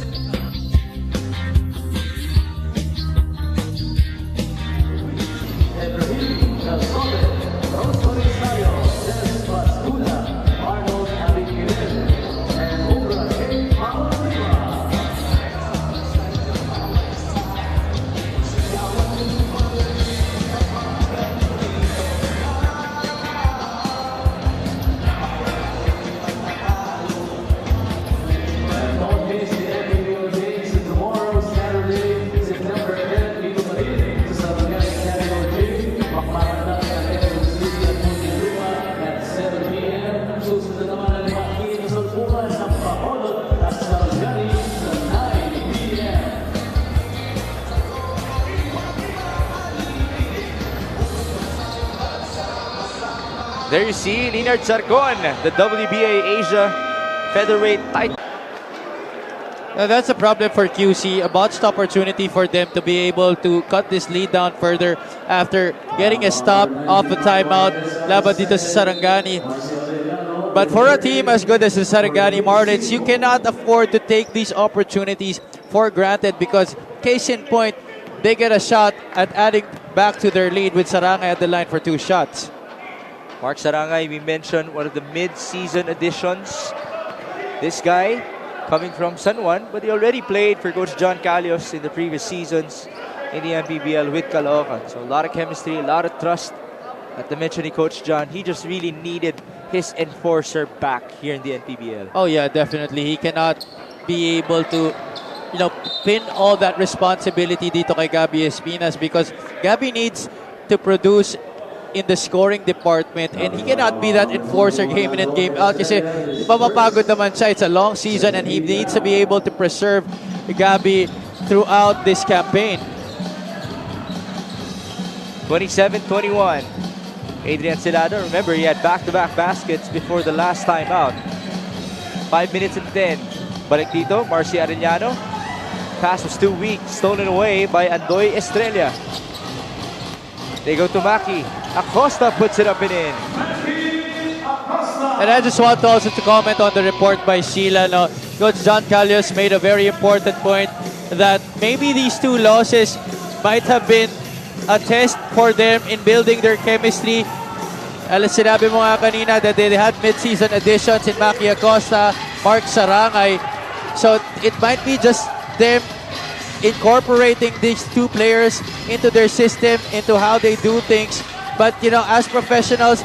There you see Leonard Sarcon, the WBA Asia featherweight title. Now that's a problem for QC, a botched opportunity for them to be able to cut this lead down further after getting a stop off a timeout laban dito sa Sarangani. But for a team as good as the Sarangani Marlins, you cannot afford to take these opportunities for granted, because case in point, they get a shot at adding back to their lead with Sarangay at the line for 2 shots. Mark Sarangay, we mentioned, one of the mid-season additions. This guy coming from San Juan, but he already played for Coach John Callios in the previous seasons in the Mpbl with Caloocan. So a lot of chemistry, a lot of trust. At the mention of Coach John, he just really needed his enforcer back here in the Mpbl. Oh yeah, definitely. He cannot be able to, pin all that responsibility dito kay Gabi Espinas, because Gabi needs to produce in the scoring department, and he cannot be that enforcer game in and game out kasi mapapagod naman siya. It's a long season and he needs to be able to preserve Gabi throughout this campaign. 27-21. Adrian Celada, remember, he had back-to-back baskets before the last time out. 5 minutes and 10. Balik dito, Marcy Arellano. Pass was too weak, stolen away by Andoy Estrella. They go to Maki. Acosta puts it up and in. And I just want also to comment on the report by Sheila. Coach John Callios made a very important point that maybe these 2 losses might have been a test for them in building their chemistry. Alas, sinabi mo nga kanina that they had mid-season additions in Maki Acosta, Mark Sarangay. So it might be just them incorporating these 2 players into their system, into how they do things. But, as professionals,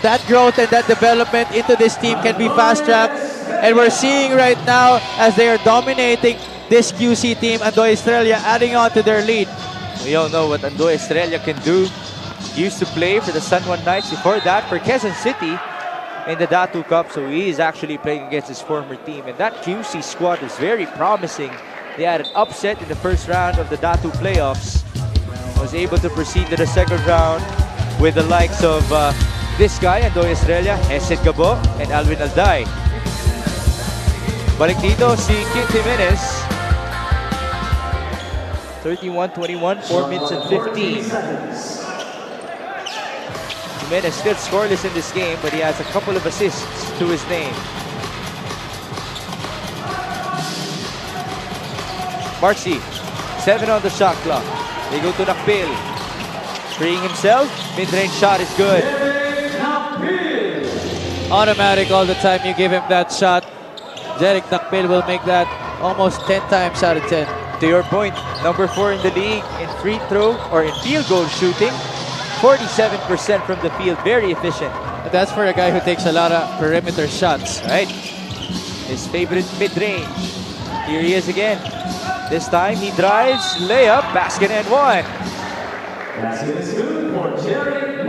that growth and that development into this team can be fast-tracked. And we're seeing right now as they are dominating this QC team, Andoy Estrella adding on to their lead. We all know what Andoy Estrella can do. Used to play for the San Juan Knights, before that for Quezon City in the Datu Cup, so he is actually playing against his former team. And that QC squad is very promising. They had an upset in the first round of the Datu playoffs. Was able to proceed to the second round with the likes of this guy, Andoy Estrella, Hesed Gabo, and Alvin Alday. Balik dito si Kit Jimenez. 31-21, 4 minutes and 15. Jimenez still scoreless in this game, but he has a couple of assists to his name. Marcy, 7 on the shot clock. They go to Mpbl. Freeing himself, mid-range shot is good. Automatic all the time you give him that shot. Jeric Mpbl will make that almost 10 times out of 10. To your point, number 4 in the league in free throw or in field goal shooting. 47% from the field, very efficient. That's for a guy who takes a lot of perimeter shots. Right. His favorite mid-range. Here he is again. This time he drives, layup, basket and one.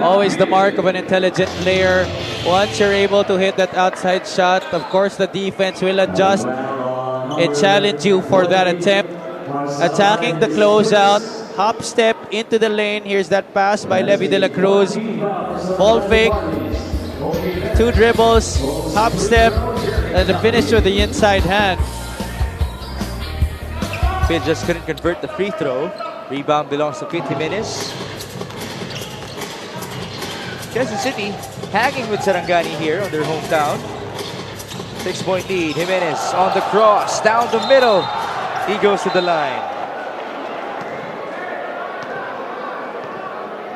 Always the mark of an intelligent player. Once you're able to hit that outside shot, of course the defense will adjust and challenge you for that attempt. Attacking the closeout, hop step into the lane. Here's that pass by Levy de la Cruz. Ball fake, 2 dribbles, hop step, and the finish with the inside hand. Phil just couldn't convert the free throw. Rebound belongs to Kit Jimenez. Quezon City hanging with Sarangani here on their hometown. 6-point lead. Jimenez on the cross, down the middle. He goes to the line.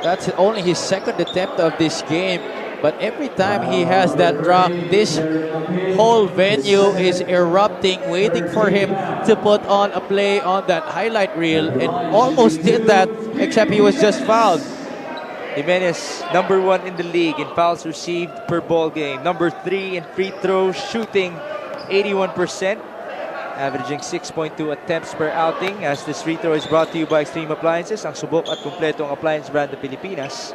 That's only his second attempt of this game. But every time he has that drop, this whole venue is erupting, waiting for him to put on a play on that highlight reel. And almost did that, except he was just fouled. Jimenez, number 1 in the league in fouls received per ball game. Number 3 in free throw shooting, 81%. Averaging 6.2 attempts per outing. As this free throw is brought to you by Extreme Appliances, ang subok at kumpletong appliance brand ng Pilipinas.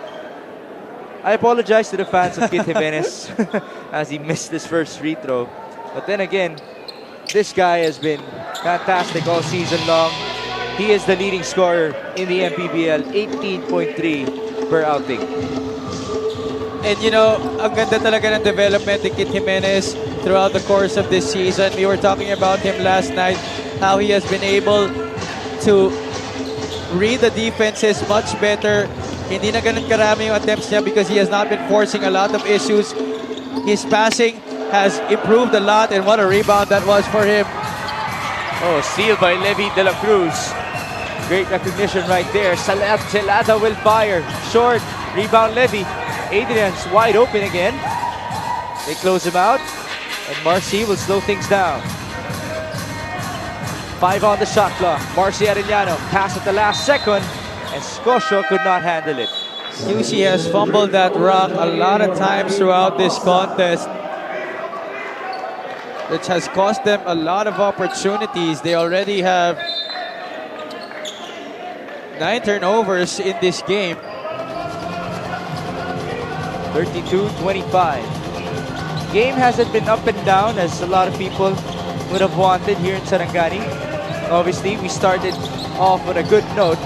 I apologize to the fans of Kit Jimenez as he missed this first free throw. But then again, this guy has been fantastic all season long. He is the leading scorer in the Mpbl, 18.3 per outing. And you know, ang ganda talaga ng development ni Kit Jimenez throughout the course of this season. We were talking about him last night, how he has been able to read the defenses much better. Hindi na ganun karami yung attempts niya because he has not been forcing a lot of issues. His passing has improved a lot, and what a rebound that was for him. Oh, steal by Levy de la Cruz. Great recognition right there. Celada will fire. Short. Rebound Levy. Adrian's wide open again. They close him out. And Marcy will slow things down. 5 on the shot clock. Marcy Arellano. Pass at the last second. And Scotia could not handle it. QC has fumbled that rock a lot of times throughout this contest, which has cost them a lot of opportunities. They already have 9 turnovers in this game. 32-25. Game hasn't been up and down as a lot of people would have wanted here in Sarangani. Obviously, we started off on a good note.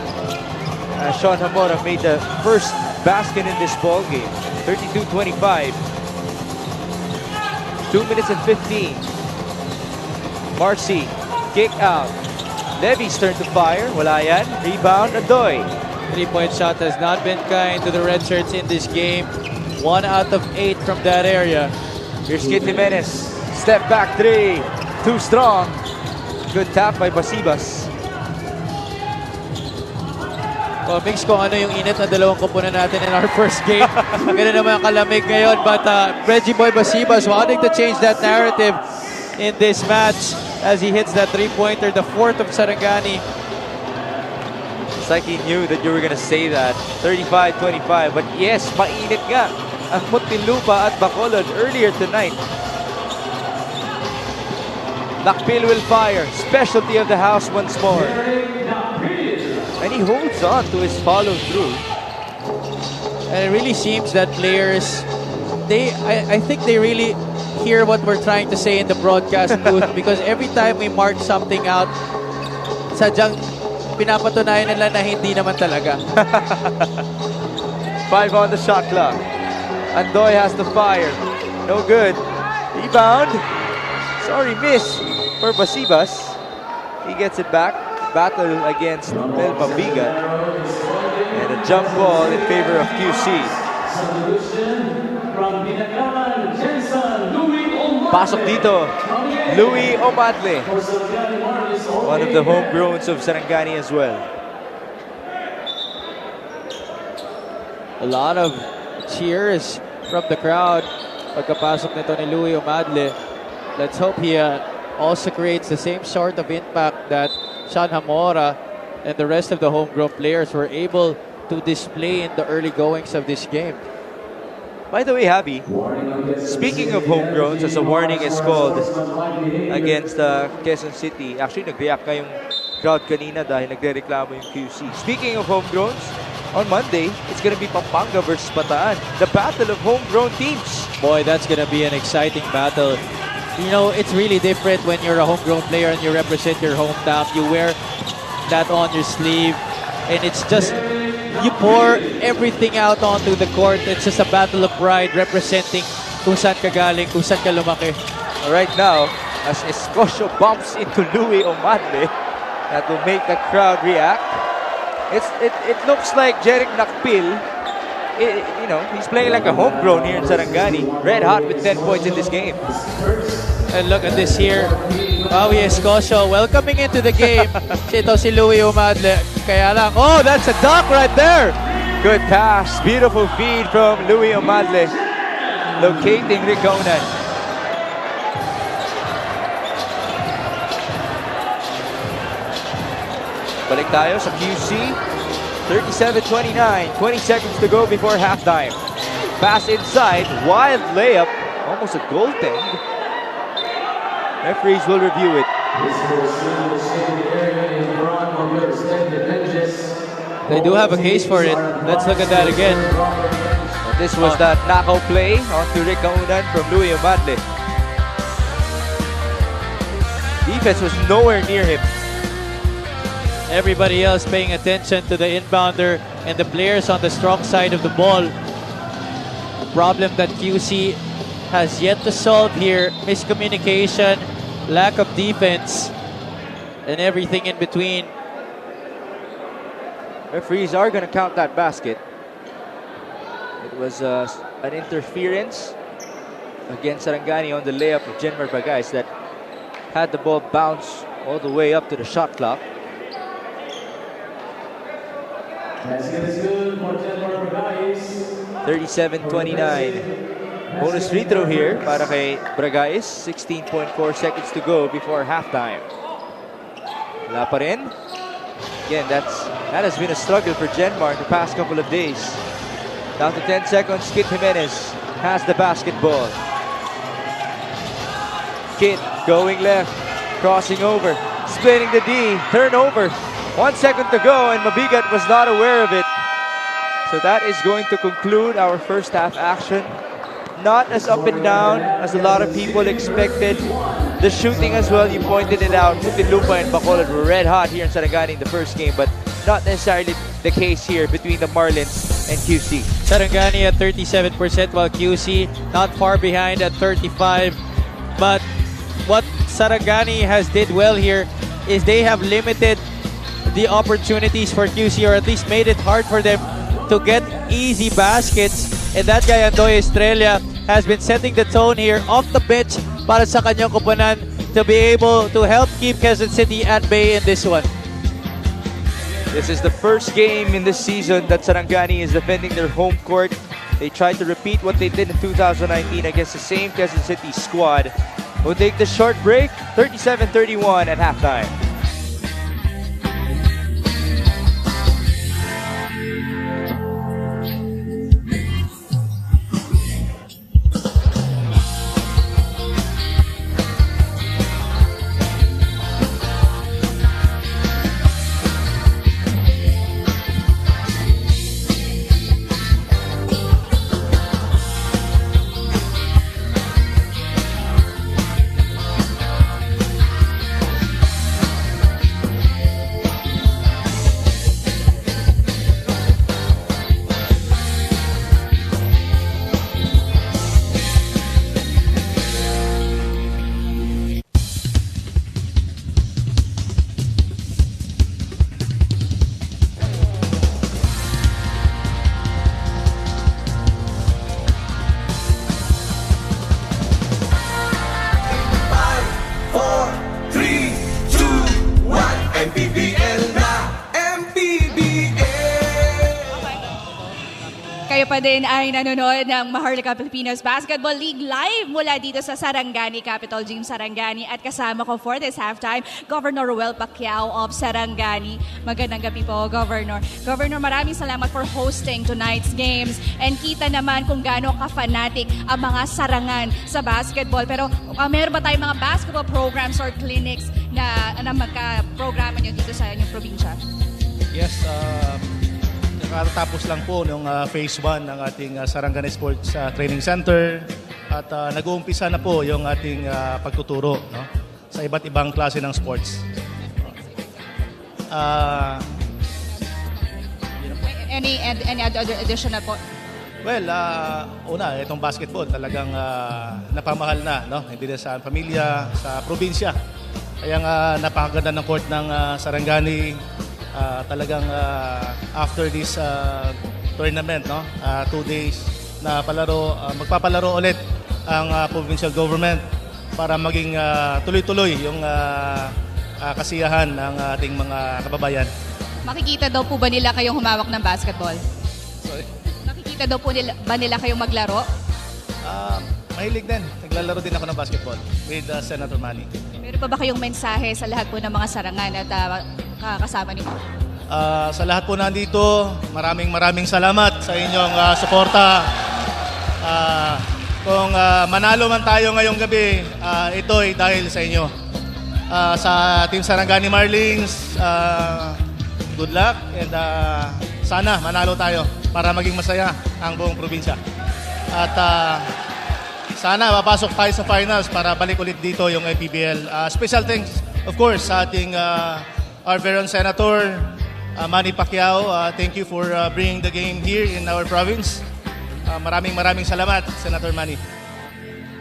Sean Hamora made the first basket in this ball game. 32-25. 2 minutes and 15. Marcy, kick out. Levy's turn to fire. Wala yan. Rebound, Adoy. 3-point shot has not been kind to the red shirts in this game. 1 out of 8 from that area. Here's Kit Jimenez. Step back 3. Too strong. Good tap by Basibas. Well, mix ko ano yung init na dalawang kupunan natin in our first game. Ganun naman ang kalamig ngayon. But Reggie Boy Basibas wanting to change that narrative in this match as he hits that 3-pointer, the 4th of Sarangani. It's like he knew that you were gonna say that. 35-25. But yes, mainit nga. ang Muntinlupa at Bacolod earlier tonight. Mpbl will fire. Specialty of the house once more. And he holds on to his follow-through. And it really seems that players, I think they really hear what we're trying to say in the broadcast booth because every time we mark something out, sadyang pinapatunayan nila na hindi naman talaga. 5 on the shot clock. Andoy has to fire. No good. Rebound. Sorry, miss for Basibas. He gets it back. Battle against Mel Pabigat. And a jump ball in favor of QC. Pasok dito. Louie Omadle. One of the homegrowns of Sarangani as well. A lot of cheers from the crowd pagkapasok nito ni Louie Omadle. Let's hope he also creates the same sort of impact that Sean Hamora and the rest of the homegrown players were able to display in the early goings of this game. By the way, Javi, speaking of homegrowns, as a warning is called against Quezon City. Actually, nag-react nga yung crowd kanina dahil nagre-reklamo yung QC. Speaking of homegrowns, on Monday, it's gonna be Pampanga versus Bataan. The battle of homegrown teams. Boy, that's gonna be an exciting battle. You know, it's really different when you're a homegrown player and you represent your hometown. You wear that on your sleeve, and it's just, you pour everything out onto the court. It's just a battle of pride representing kung saan ka galing, kung saan ka lumaki. Right now, as Escocio bumps into Louie Omadle, that will make the crowd react. It looks like Jeric Mpbl, you know, he's playing like a homegrown here in Sarangani. Red hot with 10 points in this game. And look at this here. Maui Escocio welcoming into the game. Ito si Louie Omadle. Kaya lang, oh, that's a dunk right there. Good pass. Beautiful feed from Louie Omadle. Locating Rick Onan. Balik tayo sa QC. 37-29. 20 seconds to go before halftime. Pass inside. Wild layup. Almost a goaltend. Referees will review it. They do have a case for it. Let's look at that again. This was that knockout play onto Rick Kaunan from Louie Omadle. Defense was nowhere near him. Everybody else paying attention to the inbounder and the players on the strong side of the ball. The problem that QC has yet to solve here, miscommunication, lack of defense, and everything in between. Referees are going to count that basket. It was an interference against Sarangani on the layup of Jenmar Bagais that had the ball bounce all the way up to the shot clock. 37-29. Bonus free throw here para kay Bragais. 16.4 seconds to go before halftime. Wala pa rin. Again, that has been a struggle for Genmar the past couple of days. Down to 10 seconds. Kit Jimenez has the basketball. Kit going left, crossing over, splitting the D, turnover. 1 second to go, and Mabigat was not aware of it. So that is going to conclude our first half action. Not as up and down as a lot of people expected. The shooting as well, you pointed it out. Muntinlupa and Bacolod were red hot here in Sarangani in the first game, but not necessarily the case here between the Marlins and QC. Sarangani at 37%, while QC not far behind at 35%. But what Sarangani has did well here is they have limited the opportunities for QC, or at least made it hard for them to get easy baskets. And that guy, Andoy Estrella, has been setting the tone here off the bench para sa kanyang kupunan to be able to help keep Quezon City at bay in this one. This is the first game in this season that Sarangani is defending their home court. They tried to repeat what they did in 2019 against the same Quezon City squad. We'll take the short break, 37-31 at halftime. Kayo pa din ay nanonood ng Maharlika Pilipinas Basketball League live mula dito sa Sarangani, Capital Gym Sarangani. At kasama ko for this halftime, Governor Ruel Pacquiao of Sarangani. Magandang gabi po, Governor. Governor, maraming salamat for hosting tonight's games. And kita naman kung gaano ka-fanatic ang mga sarangan sa basketball. Pero meron ba tayong mga basketball programs or clinics na magka-programa nyo dito sa inyong probinsya? Yes, nakatapos lang po nung phase 1 ng ating Sarangani Sports Training Center at nag-uumpisa na po yung ating pagtuturo, no, sa iba't ibang klase ng sports. Any other additional po? Well, una, itong basketball talagang napamahal na, no? Hindi na sa pamilya, sa probinsya. Kaya napakaganda ng court ng Sarangani. Talagang after this tournament, no, 2 days na palaro, magpapalaro ulit ang provincial government para maging tuloy-tuloy yung kasiyahan ng ating mga kababayan. Makikita daw po ba nila kayong humawak ng basketball? Sorry? Makikita daw po ba nila kayong maglaro? Mahilig din. Naglalaro din ako ng basketball with Senator Manny. Meron pa ba kayong mensahe sa lahat po ng mga sarangan at kasama niyo? Sa lahat po nandito, maraming salamat sa inyong suporta. Kung manalo man tayo ngayong gabi, ito ay dahil sa inyo. Sa Team Sarangani Marlins, good luck and sana manalo tayo para maging masaya ang buong probinsya. At sana mapasok tayo sa finals para balik ulit dito yung Mpbl. Special thanks, of course, sa ating our very own Senator Manny Pacquiao. Thank you for bringing the game here in our province. Maraming salamat, Senator Manny.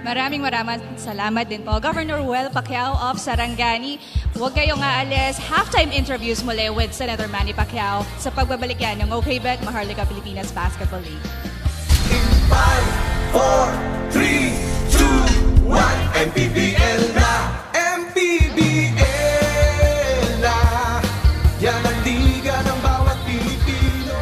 Maraming salamat din po. Governor Ruel Pacquiao of Sarangani. Huwag kayong aalis. Halftime interviews muli with Senator Manny Pacquiao sa pagbabalik yan ng OKBet Maharlika Pilipinas Basketball League. In 5, 4, 3, 2, 1, Mpbl na! Mpbl na! Yan ang liga ng bawat Pilipino.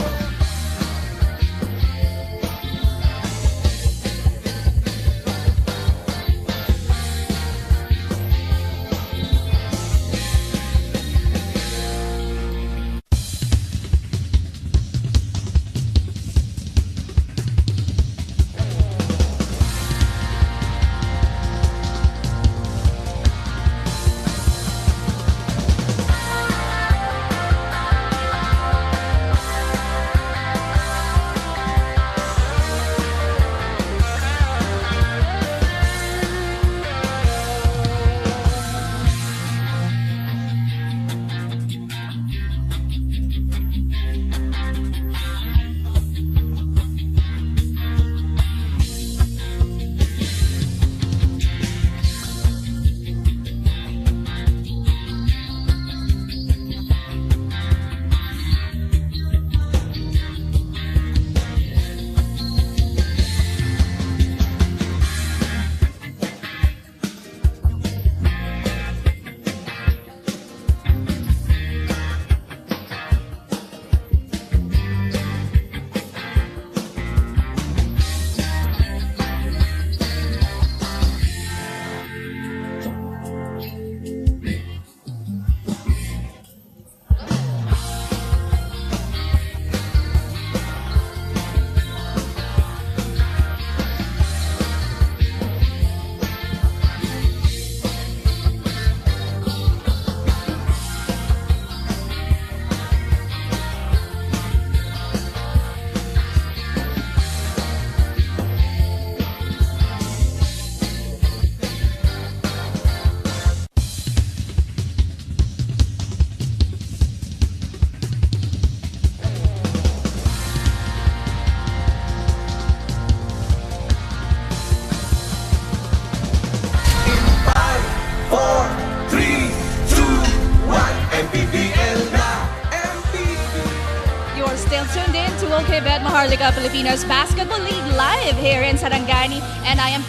still tuned in to OKBet Maharlika Filipinas Basketball League live here in Sarangani, and I am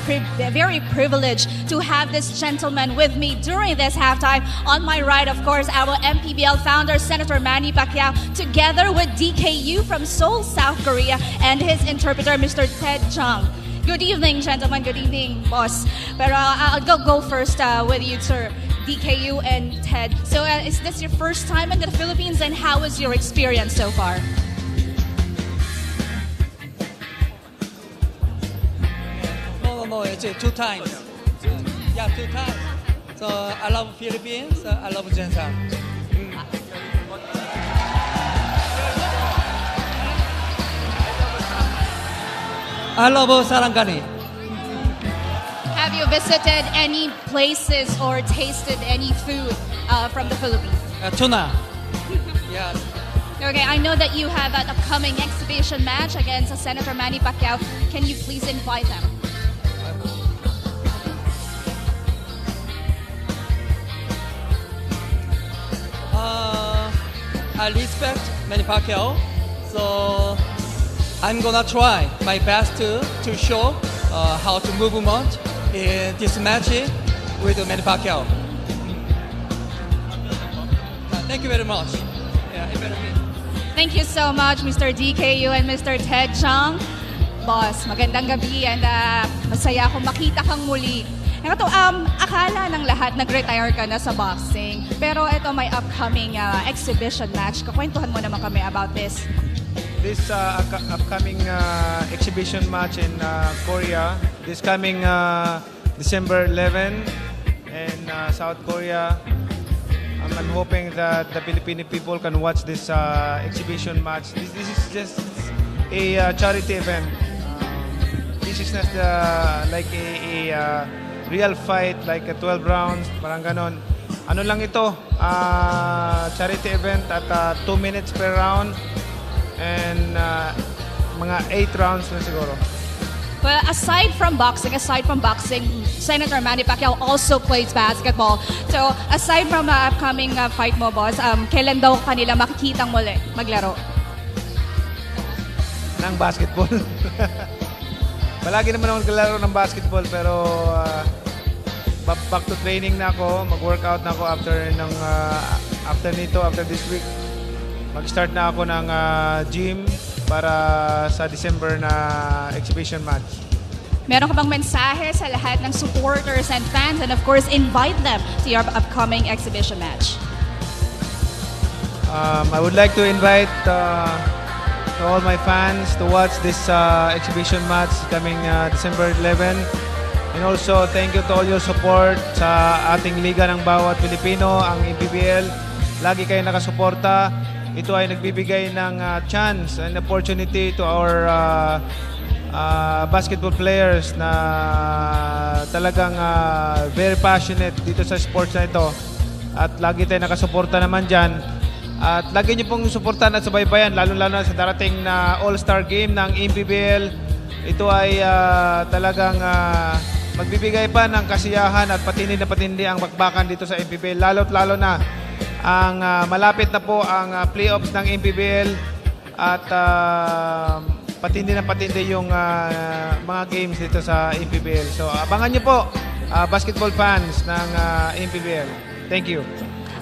very privileged to have this gentleman with me during this halftime. On my right, of course, our Mpbl founder, Senator Manny Pacquiao, together with DKU from Seoul, South Korea, and his interpreter, Mr. Ted Jung. Good evening, gentlemen. Good evening, boss. Pero I'll go first with you, sir. DKU and Ted. So is this your first time in the Philippines, and how was your experience so far? No, it's 2 times. Yeah, 2 times. So I love Philippines, I love Jensan. I love Sarangani. Have you visited any places or tasted any food from the Philippines? Tuna. Yes. Okay, I know that you have an upcoming exhibition match against Senator Manny Pacquiao. Can you please invite them? I respect Manny Pacquiao, so I'm gonna try my best to show how to movement in this match with Manny Pacquiao. Thank you very much. Yeah, Thank you so much, Mr. DKU and Mr. Ted Chung. Boss, magandang gabi, and masaya akong makita kang muli. Ito, akala ng lahat nag-retire ka na sa boxing, pero ito may upcoming exhibition match. Kakwentuhan mo naman kami about this. This upcoming exhibition match in Korea, this coming December 11 in South Korea. I'm hoping that the Filipino people can watch this exhibition match. This is just a charity event. This is not like a real fight, like a 12 rounds, parang ganon. Ano lang ito, charity event at 2 minutes per round. And mga 8 rounds na siguro. Well, aside from boxing, Senator Manny Pacquiao also plays basketball. So, aside from the upcoming fight mo, boss, kailan daw kanila makikitang muli maglaro? Ng basketball. Palagi naman ako naglalaro ng basketball, pero back to training na ako, mag-workout na ako after this week. Mag-start na ako ng gym para sa December na exhibition match. Meron ka bang mensahe sa lahat ng supporters and fans, and of course, invite them to your upcoming exhibition match? I would like to invite all my fans to watch this exhibition match coming December 11. And also, thank you to all your support sa ating liga ng bawat Pilipino, ang Mpbl. Lagi kayo nakasuporta. Ito ay nagbibigay ng chance and opportunity to our basketball players na talagang very passionate dito sa sports na ito. At lagi tayo nakasuporta naman dyan. At lagi niyo pong suportahan at subaybayan, lalo-lalo na sa darating na All-Star Game ng Mpbl. Ito ay talagang magbibigay pa ng kasiyahan at patindi na patindi ang bakbakan dito sa Mpbl. Lalo't-lalo na ang malapit na po ang playoffs ng Mpbl at patindi na patindi yung mga games dito sa Mpbl. So abangan niyo po, basketball fans ng Mpbl. Thank you.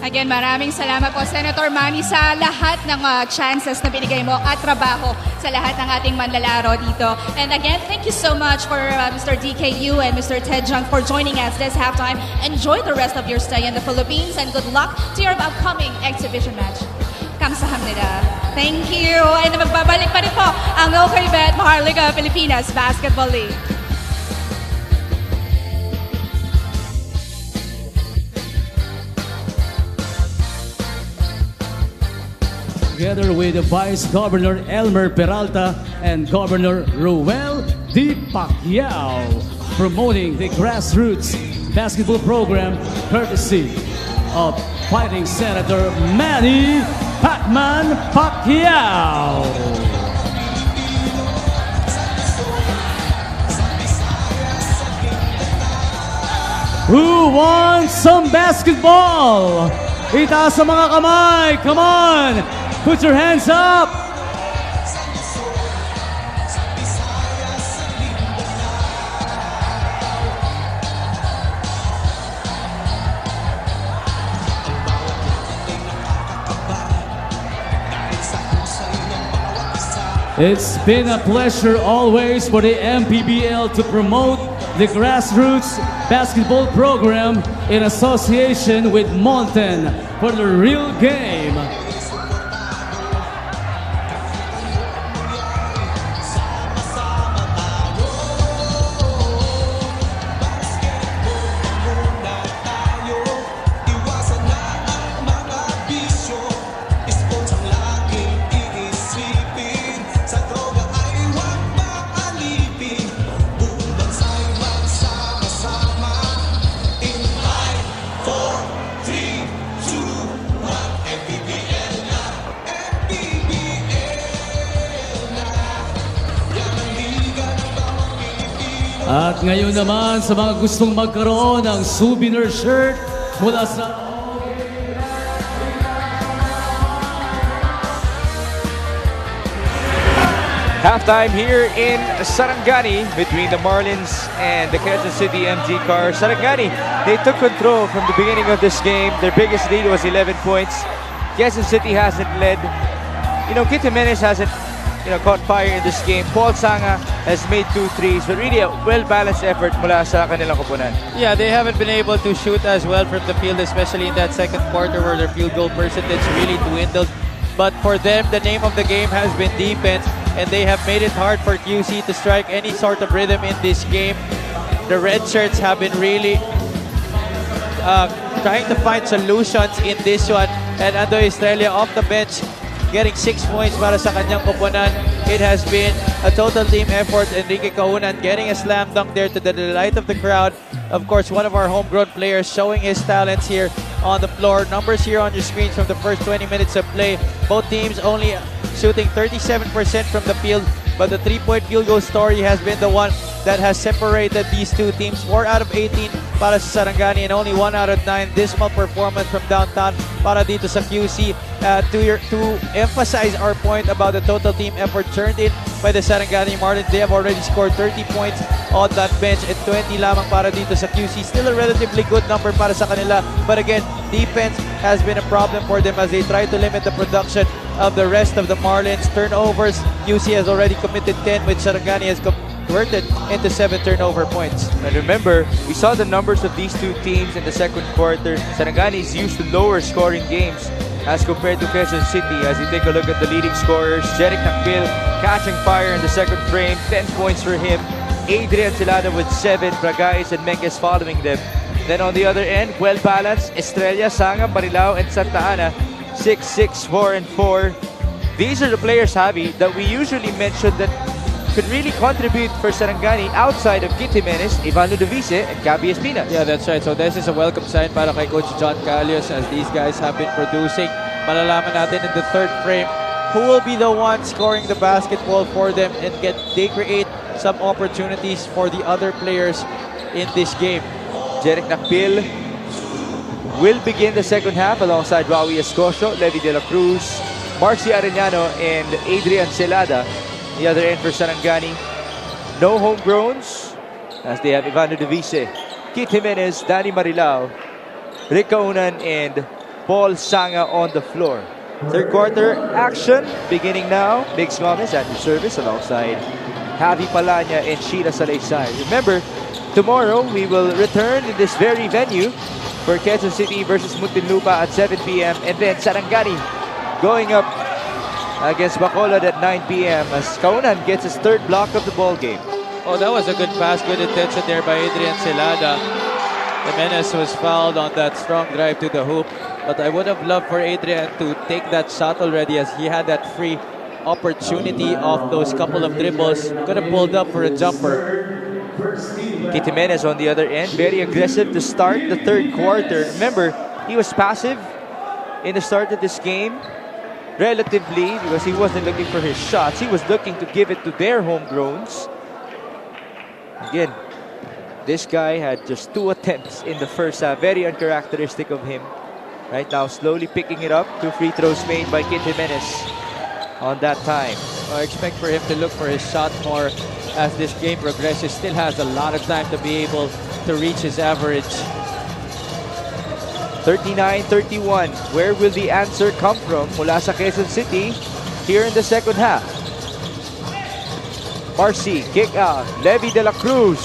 Again, maraming salamat po, Senator Manny, sa lahat ng chances na binigay mo at trabaho sa lahat ng ating manlalaro dito. And again, thank you so much for Mr. DKU and Mr. Ted Jung for joining us this halftime. Enjoy the rest of your stay in the Philippines, and good luck to your upcoming exhibition match. Kamsahamnida. Thank you. And magbabalik pa rin po ang OKBet Maharlika Filipinas Basketball League. Together with the Vice Governor Elmer Peralta and Governor Ruel D. Pacquiao, promoting the grassroots basketball program courtesy of fighting Senator Manny Pacman Pacquiao. Who wants some basketball? Itaas sa mga kamay. Come on. Put your hands up. It's been a pleasure always for the MPBL to promote the grassroots basketball program in association with Monten for the real game. At ngayon naman sa mga gustong magkaroon ng souvenir shirt mula sa Halftime here in Sarangani between the Marlins and the Quezon City MG Car. Sarangani, they took control from the beginning of this game. Their biggest lead was 11 points. Quezon City hasn't led. Kit Jimenez hasn't caught fire in this game. Paul Sanga has made 2 threes, but really a well-balanced effort mula sa kanilang koponan. Yeah, they haven't been able to shoot as well from the field, especially in that second quarter where their field goal percentage really dwindled. But for them, the name of the game has been defense, and they have made it hard for QC to strike any sort of rhythm in this game. The red shirts have been really trying to find solutions in this one, and Ando Estrella off the bench getting 6 points para sa kanyang koponan. It has been a total team effort. Enrique Kaunan getting a slam dunk there to the delight of the crowd. Of course, one of our homegrown players showing his talents here on the floor. Numbers here on your screens from the first 20 minutes of play. Both teams only shooting 37% from the field, but the three-point field goal story has been the one that has separated these two teams. 4 out of 18 para sa Sarangani and only 1 out of 9 dismal performance from downtown para dito sa QC. To emphasize our point about the total team effort turned in by the Sarangani Marlins, they have already scored 30 points on that bench and 20 lamang para dito sa QC. Still a relatively good number para sa kanila, but again, defense has been a problem for them as they try to limit the production of the rest of the Marlins. Turnovers, QC has already committed 10, which Sarangani has converted into 7 turnover points. And remember, we saw the numbers of these two teams in the second quarter. Sarangani is used to lower scoring games as compared to Quezon City. As you take a look at the leading scorers, Jeric Nakbil catching fire in the second frame, 10 points for him. Adrian Celada with 7, Bragais and Menges following them. Then on the other end, well-balanced, Estrella, Sanga, Marilao, and Santa Ana, 6, 6, 4, and 4. These are the players, Javi, that we usually mention that could really contribute for Sarangani outside of Kit Jimenez, Ivan Ludovice, and Gabby Espinas. Yeah, that's right. So this is a welcome sign para kay Coach John Callios as these guys have been producing. Malalaman natin in the third frame who will be the one scoring the basketball for them and they create some opportunities for the other players in this game. Jeric Nakbil will begin the second half alongside Rawi Escocio, Levi De La Cruz, Marcy Arellano, and Adrian Celada. The other end for Sarangani, no homegrowns as they have Ivan Ludovice, Kit Jimenez, Danny Marilao, Rick Kaunan, and Paul Sanga on the floor. Third quarter action beginning now. Biggs Gomez at your service alongside Javi Palanya and Sheila Salaysay. Remember, tomorrow we will return in this very venue for Quezon City versus Muntinlupa at 7 p.m. and then Sarangani going up against Bacolod at 9 p.m. as Kaunan gets his third block of the ball game. Oh, that was a good pass, good intention there by Adrian Celada. Jimenez was fouled on that strong drive to the hoop, but I would have loved for Adrian to take that shot already as he had that free opportunity of those couple of dribbles. Could have pulled up for a jumper. Kit Jimenez on the other end, very aggressive to start the third quarter. Remember, he was passive in the start of this game, relatively, because he wasn't looking for his shots. He was looking to give it to their homegrowns. Again, this guy had just 2 attempts in the first half. Very uncharacteristic of him. Right now, slowly picking it up. 2 free throws made by Kit Jimenez on that time. I expect for him to look for his shot more as this game progresses. Still has a lot of time to be able to reach his average. 39-31. Where will the answer come from mula sa Quezon City here in the second half? Marcy, kick out. Levy de la Cruz.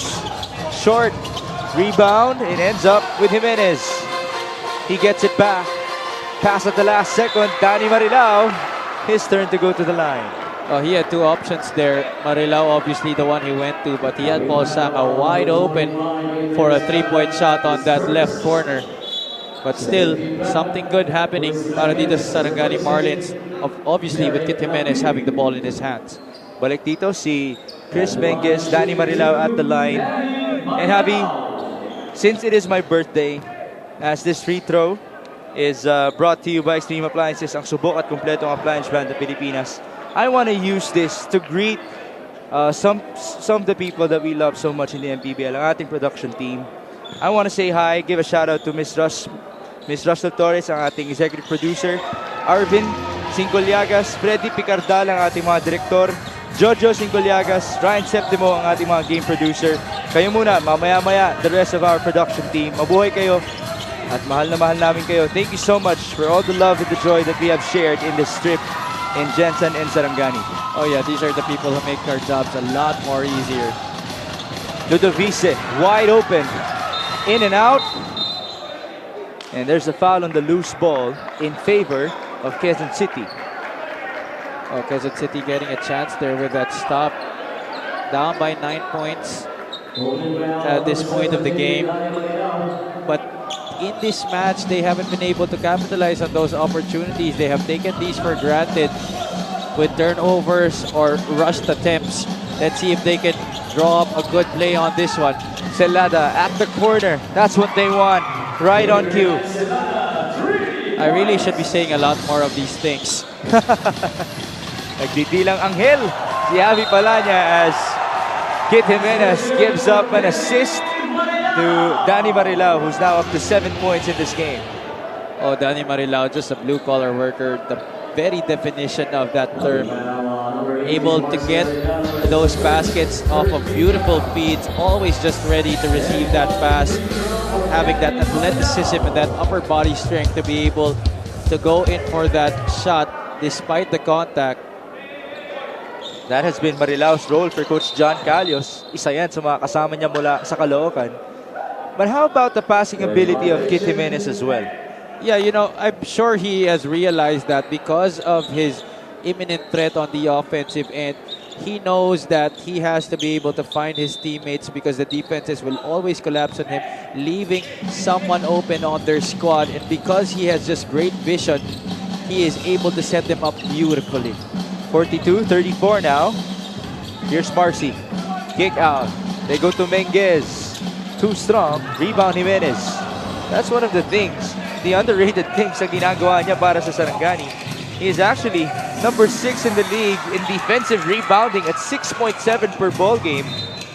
Short rebound. It ends up with Jimenez. He gets it back. Pass at the last second. Danny Marilao. His turn to go to the line. Oh, he had two options there. Marilao, obviously the one he went to, but he had Paul Saka wide open for a three-point shot on that left corner. But still, something good happening para dito sa Sarangani Marlins. Obviously, with Kit Jimenez having the ball in his hands. Balik dito si Chris Menges, Danny Marilao at the line. And Javi, since it is my birthday, as this free throw is brought to you by Extreme Appliances, ang subok at kumpletong appliance brand ng Pilipinas, I want to use this to greet some of the people that we love so much in the Mpbl, ang ating production team. I want to say hi, give a shout out to Miss Russell Torres, ang ating executive producer, Arvin Singoliagas, Freddy Picardal, ang ating mga direktor, Jojo Singoliagas, Ryan Septimo, ang ating mga game producer. Kayo muna, mamaya-maya, the rest of our production team. Mabuhay kayo at mahal na mahal namin kayo. Thank you so much for all the love and the joy that we have shared in this trip in Jensen and Sarangani. Oh yeah, these are the people who make our jobs a lot more easier. Ludovice, wide open, in and out. And there's a foul on the loose ball in favor of Quezon City. Oh, Quezon City getting a chance there with that stop. Down by 9 points at this point of the game. But in this match, they haven't been able to capitalize on those opportunities. They have taken these for granted with turnovers or rushed attempts. Let's see if they can draw up a good play on this one. Celada at the corner. That's what they want. Right on cue. I really should be saying a lot more of these things. Nagdidilang anghel si Javi Palanya as Kit Jimenez gives up an assist to Danny Marilao, who's now up to 7 points in this game. Oh, Danny Marilao, just a blue-collar worker. The very definition of that term. Able to get those baskets off of beautiful feeds. Always just ready to receive that pass. Having that athleticism and that upper body strength to be able to go in for that shot despite the contact. That has been Marilao's role for Coach John Calios. Isa yan sa mga kasama niya mula sa Caloocan. But how about the passing ability of Kit Jimenez as well? Yeah, you know, I'm sure he has realized that because of his imminent threat on the offensive end, he knows that he has to be able to find his teammates because the defenses will always collapse on him, leaving someone open on their squad. And because he has just great vision, he is able to set them up beautifully. 42-34 now. Here's Marcy. Kick out. They go to Menges. Too strong. Rebound Jimenez. That's one of the things, the underrated things na ginagawa niya para sa Sarangani. He is actually number 6 in the league in defensive rebounding at 6.7 per ball game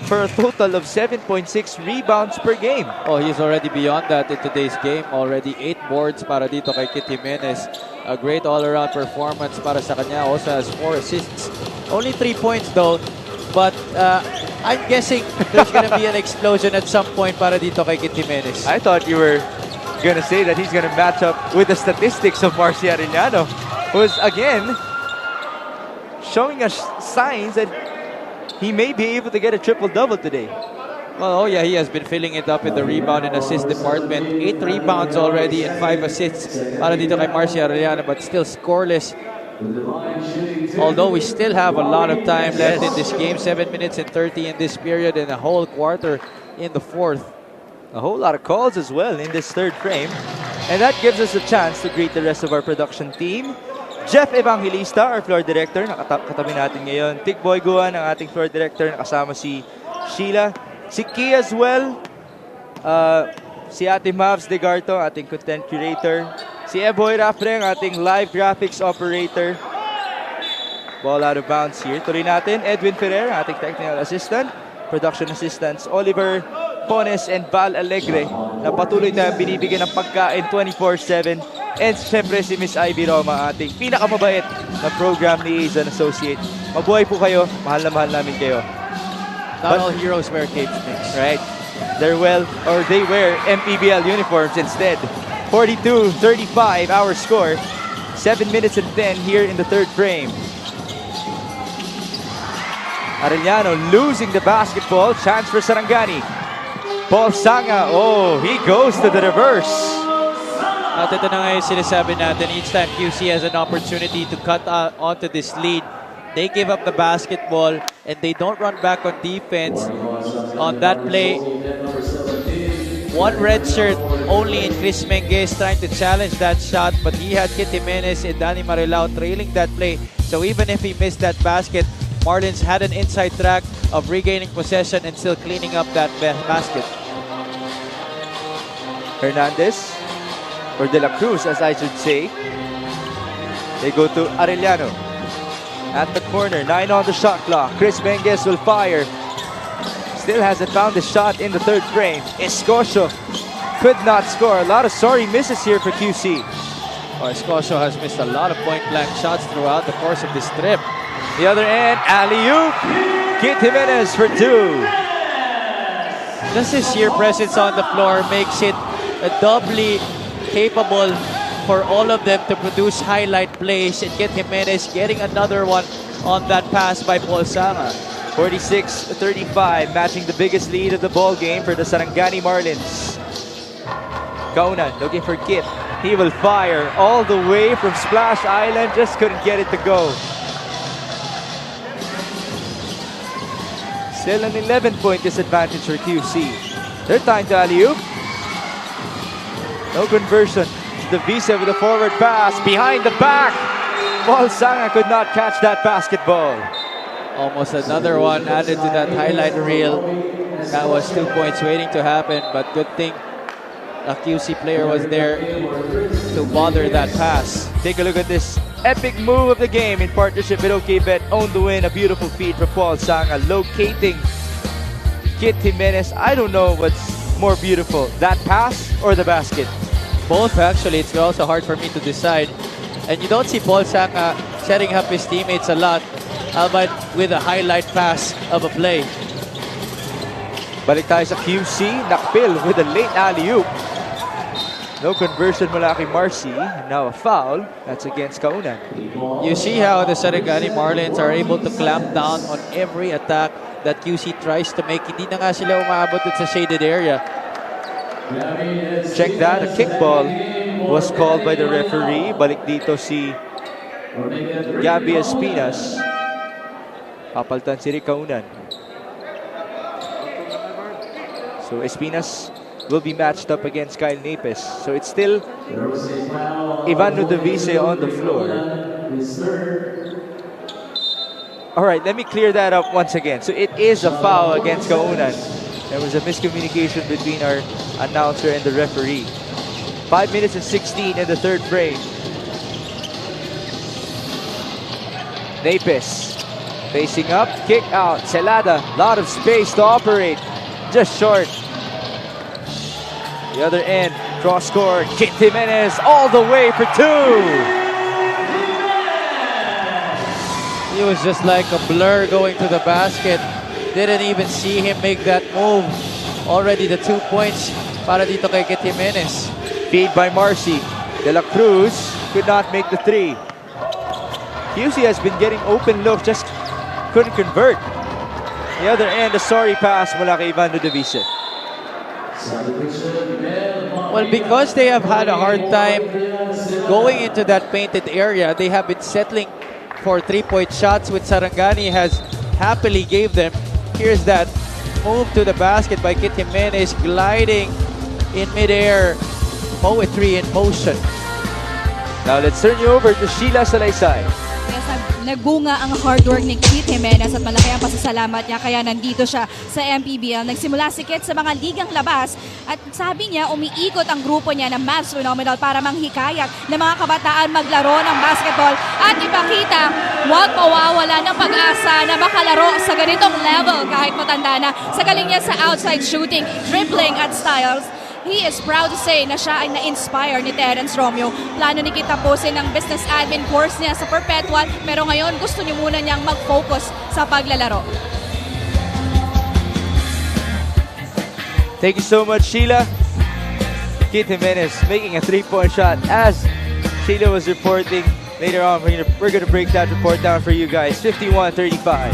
for a total of 7.6 rebounds per game. Oh, he's already beyond that in today's game. Already 8 boards para dito kay Kit Jimenez. A great all-around performance para sa kanya. Also has 4 assists. Only 3 points though. But I'm guessing there's gonna be an explosion at some point para dito kay Kit Jimenez. I thought you were gonna say that he's gonna match up with the statistics of Marcy Arellano, who's again showing us signs that he may be able to get a triple-double today. Well, oh yeah, he has been filling it up in the rebound and assist department. 8 rebounds already and 5 assists para dito kay Marcy Arellano, but still scoreless. Although we still have a lot of time left in this game, 7 minutes and 30 in this period and a whole quarter in the fourth. A whole lot of calls as well in this third frame. And that gives us a chance to greet the rest of our production team. Jeff Evangelista, our floor director, katabi natin ngayon. Tikboy Guan, ang ating floor director, nakasama si Sheila. Si Key as well. Si Ate Mavs Degarto, ating content curator. Si Eboy Rafre, ang ating live graphics operator. Ball out of bounds here. Tuloy natin, Edwin Ferrer, ating technical assistant. Production assistants, Oliver Pones and Val Alegre, na patuloy tayong binibigyan ng pagkain 24/7. And syempre si Miss Ivy Roma, ating pinakamabait na program liaison associate. Mabuhay po kayo, mahal na mahal namin kayo. Not all heroes wear capes, Mix. Right. They wear Mpbl uniforms instead. 42-35 our score. 7 minutes and 10 here in the third frame. Arellano losing the basketball. Chance for Sarangani. Paul Sanga, oh, he goes to the reverse. At ito na nga yung sinasabi natin, each time QC has an opportunity to cut onto this lead, they give up the basketball and they don't run back on defense. On that play, one red shirt only in Chris Menges trying to challenge that shot, but he had Kit Jimenez and Danny Marilao trailing that play. So even if he missed that basket, Marlins had an inside track of regaining possession and still cleaning up that basket. Hernandez, or De La Cruz as I should say. They go to Arellano. At the corner, 9 on the shot clock. Chris Menges will fire. Still hasn't found the shot in the third frame. Escocio could not score. A lot of sorry misses here for QC. Oh, Escocio has missed a lot of point-blank shots throughout the course of this trip. The other end, alley-oop. Kit Jimenez for 2. Just his sheer presence on the floor makes it doubly capable for all of them to produce highlight plays, and Kit Jimenez getting another one on that pass by Paul Sanga. 46-35, matching the biggest lead of the ball game for the Sarangani Marlins. Kaunan looking for Kit. He will fire all the way from Splash Island, just couldn't get it to go. Still an 11-point disadvantage for QC. Third time to alley-oop. No conversion. The Visa with a forward pass behind the back. Paul Sanga could not catch that basketball. Almost another one added to that highlight reel. That was 2 points waiting to happen, but good thing a QC player was there to bother that pass. Take a look at this epic move of the game in partnership with OKBet. Own the win, a beautiful feat for Paul Sanga, locating Kit Jimenez. I don't know what's more beautiful, that pass or the basket. Both actually. It's also hard for me to decide. And you don't see Paul Sanga setting up his teammates a lot, but with a highlight pass of a play. Balik tayo sa QC. Mpbl with a late alley-oop. No conversion mula kay Marcy. Now a foul. That's against Kaunan. You see how the Sarangani Marlins are able to clamp down on every attack that QC tries to make. Hindi na nga sila umabot sa shaded area. Check that. A kickball was called by the referee. Balik dito si Gabby Espinas. Papaltan si Rick Kaunan. So Espinas will be matched up against Kyle Napes. So it's still Ivan Nudavice on the floor. Alright, let me clear that up once again. So it is a foul against Kaunan. There was a miscommunication between our announcer and the referee. 5 minutes and 16 in the third frame. Napes facing up, kick out. Celada, lot of space to operate. Just short. The other end, cross court, Kit Jimenez all the way for 2. He was just like a blur going to the basket. Didn't even see him make that move. Already the 2 points para dito kay Kit Jimenez. Feed by Marcy. De La Cruz could not make the 3. QC has been getting open looks, just couldn't convert. The other end, a sorry pass mula kay Ivan Nudavice. Well, because they have had a hard time going into that painted area, they have been settling for 3-point shots, which Sarangani has happily gave them. Here's that move to the basket by Kit Jimenez, gliding in midair. 0-3 in motion. Now let's turn you over to Sheila Salaysay. Yes, nagbunga ang hard work ni Kit Jimenez at malaki ang pasasalamat niya kaya nandito siya sa Mpbl. Nagsimula si Kit sa mga ligang labas at sabi niya umiikot ang grupo niya ng Mavs Phenomenal para manghikayat ng mga kabataan maglaro ng basketball at ipakita huwag mawawala ng pag-asa na makalaro sa ganitong level kahit matanda na. Sa galing niya sa outside shooting, dribbling at styles. He is proud to say na siya ay na-inspire ni Terence Romeo. Plano ni Kit tapusin ang business admin course niya sa Perpetual, pero ngayon gusto niyo muna niyang mag-focus sa paglalaro. Thank you so much, Sheila. Kit Jimenez making a 3-point shot. As Sheila was reporting later on, we're gonna break that report down for you guys. 51-35.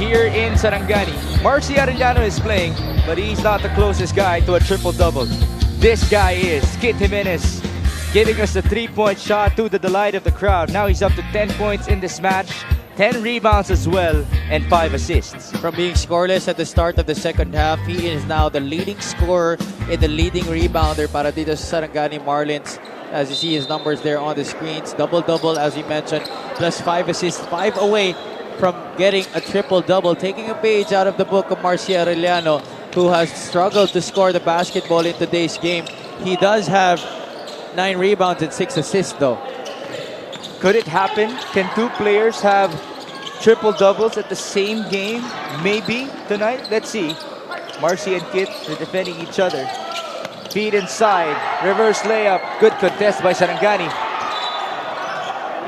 here in Sarangani. Marcy Arellano is playing, but he's not the closest guy to a triple-double. This guy is Kit Jimenez, giving us a 3-point shot to the delight of the crowd. Now he's up to 10 points in this match, 10 rebounds as well, and 5 assists. From being scoreless at the start of the second half, he is now the leading scorer and the leading rebounder para dito sa Sarangani Marlins. As you see his numbers there on the screens, double-double as we mentioned, plus 5 assists, 5 away from getting a triple-double, taking a page out of the book of Marcia Arellano, who has struggled to score the basketball in today's game. He does have 9 rebounds and 6 assists though. Could it happen? Can two players have triple-doubles at the same game? Maybe tonight? Let's see. Marcy and Kit are defending each other. Feed inside. Reverse layup. Good contest by Sarangani.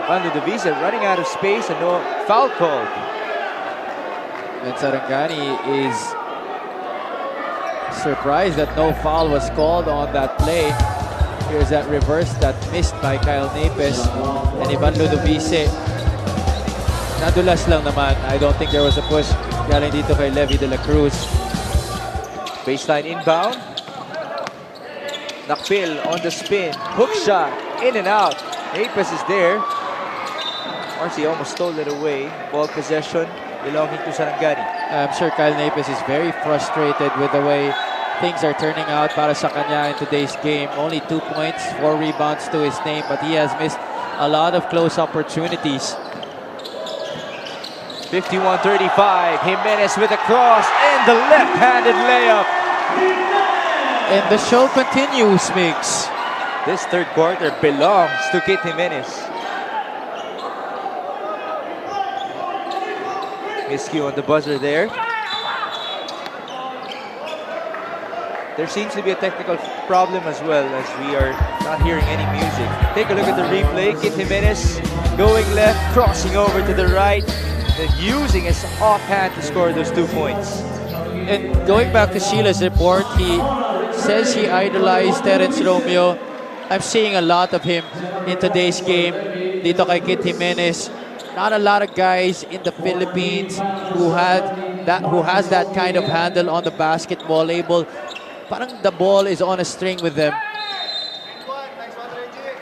Pando Divisa running out of space and no foul called. And Sarangani is surprised that no foul was called on that play. Here's that reverse that missed by Kyle Napes and Ivan Ludovice. Nadulas lang naman. I don't think there was a push galing dito kay Levy de la Cruz. Baseline inbound. Mpbl on the spin. Hook shot. In and out. Napes is there. Marcy almost stole it away. Ball possession belonging to Sarangani. I'm sure Kyle Napes is very frustrated with the way things are turning out para sa kanya in today's game. Only 2 points, 4 rebounds to his name, but he has missed a lot of close opportunities. 51-35. Jimenez with a cross and the left-handed layup. And the show continues, Migs. This third quarter belongs to Kit Jimenez. Miscue on the buzzer there. There seems to be a technical problem as well, as we are not hearing any music. Take a look at the replay. Kit Jimenez going left, crossing over to the right, and using his offhand to score those 2 points. And going back to Sheila's report, he says he idolized Terence Romeo. I'm seeing a lot of him in today's game. Dito kay Kit Jimenez. Not a lot of guys in the Philippines who has that kind of handle on the basketball, able. Parang the ball is on a string with them.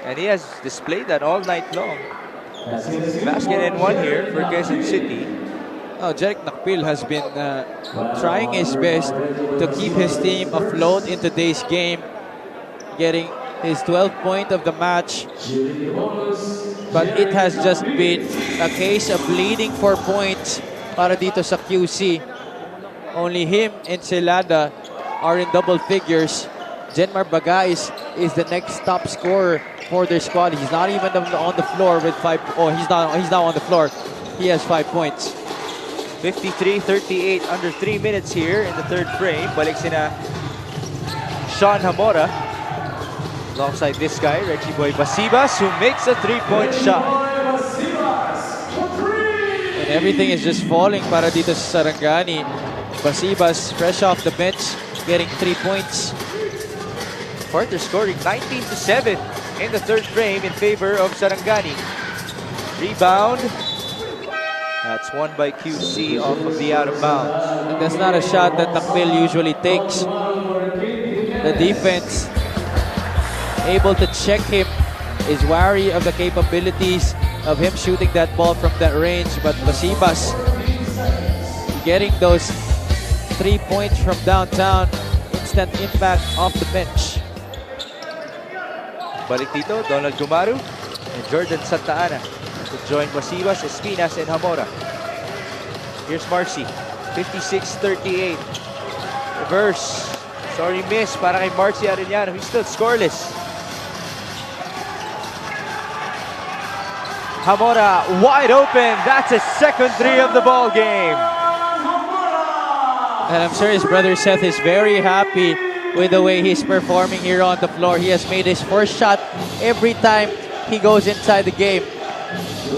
And he has displayed that all night long. Basket and one here for Quezon City. Oh, Jeric Mpbl has been trying his best to keep his team afloat in today's game, getting his 12th point of the match. But it has just been a case of bleeding for points para dito sa QC. Only him and Celada are in double figures. Jenmar Bagais is the next top scorer for their squad. He's not even on the floor with 5. Oh, he's now on the floor. He has 5 points. 53-38, under 3 minutes here in the third frame. Balik sina Sean Hamora alongside this guy, Reggie Boy Basibas, who makes a 3-point shot. And everything is just falling para dito sa Sarangani. Basibas, fresh off the bench, getting 3 points. Further scoring 19-7 in the third frame in favor of Sarangani. Rebound. That's won by QC off of the out of bounds. And that's not a shot that Mpbl usually takes. The defense able to check him, is wary of the capabilities of him shooting that ball from that range. But Basibas getting those 3 points from downtown, instant impact off the bench. Balik dito, Donald Gumaru and Jordan Santa Ana to join Basibas, Espinas, and Hamora. Here's Marcy, 56-38. Reverse. Sorry, miss para kay Marcy Arellano. He's still scoreless. Hamora wide open. That's his second 3 of the ball game. And I'm sure his brother Seth is very happy with the way he's performing here on the floor. He has made his first shot every time he goes inside the game.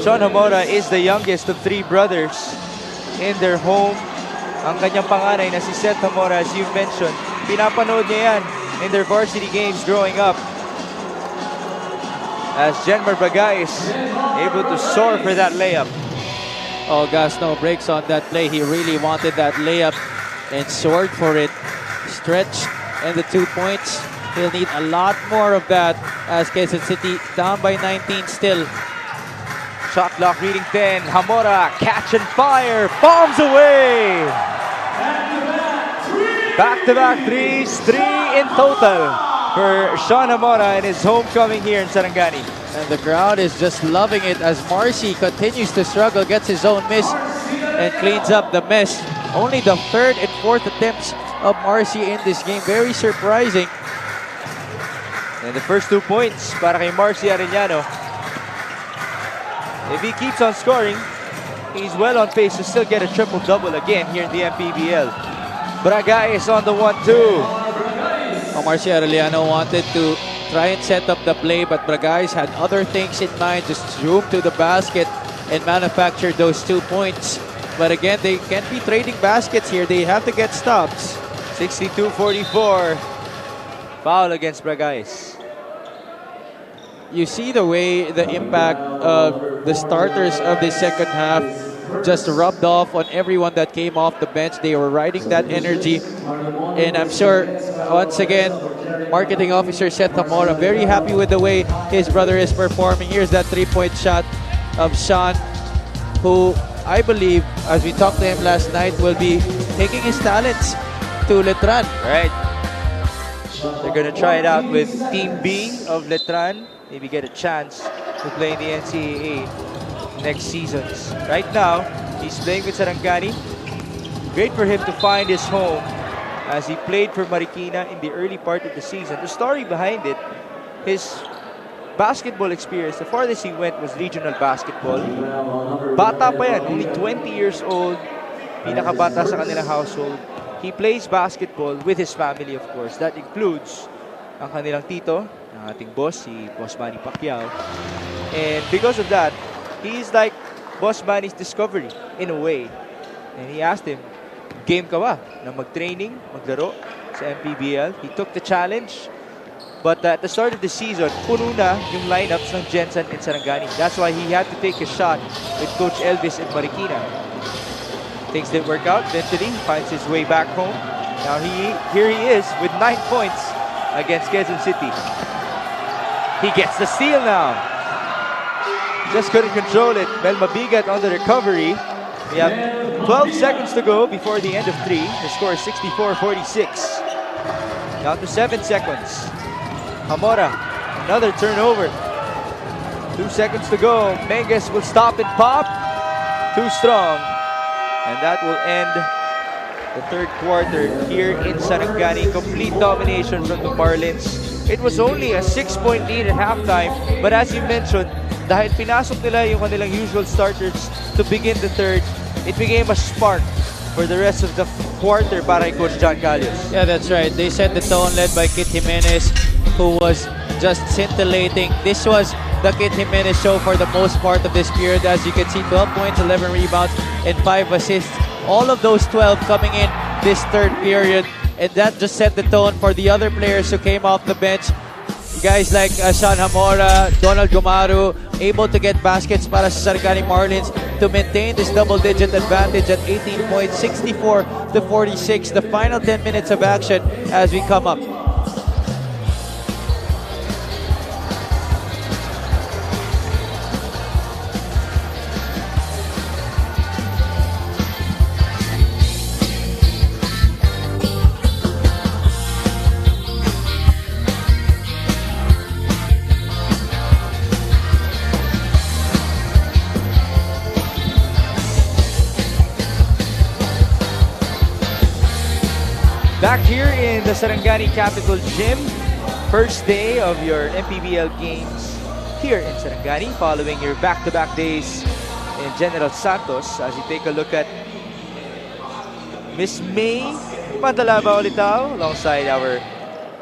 Sean Hamora is the youngest of 3 brothers in their home. Ang kanyang panganay na si Seth Hamora, as you mentioned, pinapanood niya yan in their varsity games growing up. As Jenmar Bagais able to soar for that layup. Oh, Gasno breaks on that play. He really wanted that layup and soared for it. Stretched and the 2 points. He'll need a lot more of that as Quezon City down by 19 still. Shot clock reading 10. Hamora, catch and fire, bombs away. Back-to-back threes, 3 in total for Sean Hamora in his homecoming here in Sarangani. And the crowd is just loving it as Marcy continues to struggle, gets his own miss, and cleans up the mess. Only the third and fourth attempts of Marcy in this game. Very surprising. And the first 2 points para kay Marcy Arellano. If he keeps on scoring, he's well on pace to still get a triple-double again here in the MPBL. Braga is on the 1-2. Marcy Arellano wanted to try and set up the play, but Bragais had other things in mind, just zoom to the basket and manufacture those 2 points. But again, they can't be trading baskets here. They have to get stops. 62-44. Foul against Bragais. You see the way the impact of the starters of the second half just rubbed off on everyone that came off the bench. They were riding that energy. And I'm sure, once again, marketing officer Seth Hamora very happy with the way his brother is performing. Here's that 3-point shot of Sean, who I believe, as we talked to him last night, will be taking his talents to Letran. Right. They're going to try it out with Team B of Letran. Maybe get a chance to play in the NCAA next seasons. Right now, he's playing with Sarangani. Great for him to find his home as he played for Marikina in the early part of the season. The story behind it, his basketball experience, the farthest he went was regional basketball. Bata pa yan, only 20 years old, pinakabata sa kanilang household. He plays basketball with his family, of course. That includes ang kanilang tito, ang ating boss, si Boss Manny Pacquiao. And because of that, he's like Boss Manny's discovery in a way. And he asked him, game ka ba na mag-training, maglaro sa MPBL? He took the challenge. But at the start of the season, puno na yung lineups ng Jensen and Sarangani. That's why he had to take a shot with Coach Elvis and Marikina. Things didn't work out. Eventually, he finds his way back home. Now here he is with 9 points against Quezon City. He gets the steal now. Just couldn't control it. Mel Mabigat on the recovery. We have 12 seconds to go before the end of 3. The score is 64-46. Down to 7 seconds. Hamora, another turnover. 2 seconds to go. Menges will stop and pop. Too strong. And that will end the third quarter here in Sarangani. Complete domination from the Marlins. It was only a 6-point lead at halftime. But as you mentioned, dahil pinasok nila yung kanilang usual starters to begin the third, it became a spark for the rest of the quarter para kay Coach John Calios. Yeah, that's right. They set the tone, led by Kit Jimenez, who was just scintillating. This was the Kit Jimenez show for the most part of this period. As you can see, 12 points, 11 rebounds, and 5 assists. All of those 12 coming in this third period. And that just set the tone for the other players who came off the bench. Guys like Sean Hamora, Donald Gumaru, able to get baskets para sa Sarangani Marlins to maintain this double-digit advantage at 18 points, 64-46. The final 10 minutes of action as we come up. Back here in the Sarangani Capital Gym, first day of your MPBL games here in Sarangani, following your back-to-back days in General Santos. As you take a look at Miss May Pantalaba Olitao alongside our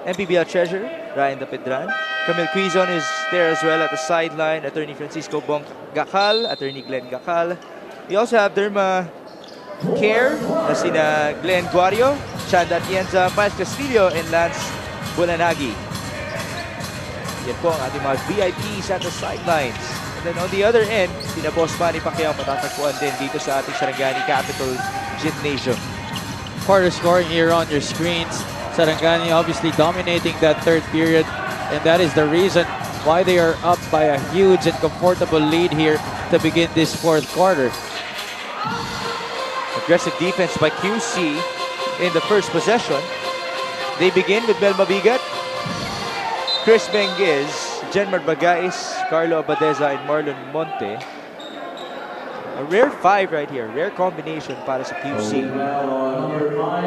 MPBL treasurer, Ryan Dapedran. Camille Quezon is there as well at the sideline. Attorney Francisco Bong Gakal, Attorney Glenn Gakal. We also have Derma Care na sina Glenn Guario, Chanda Atienza, Miles Castillo, and Lance Bulanagi. Yan po ang ating mga VIPs at the sidelines. And then on the other end, sina Boss Manny Pacquiao matatagpuan din dito sa ating Sarangani Capital Gymnasium. Quarter scoring here on your screens. Sarangani obviously dominating that third period, and that is the reason why they are up by a huge and comfortable lead here to begin this fourth quarter. Aggressive defense by QC in the first possession. They begin with Mel Mabigat, Chris Benguez, Jenmar Bagais, Carlo Abadeza, and Marlon Monte. A rare five right here. Rare combination para sa QC.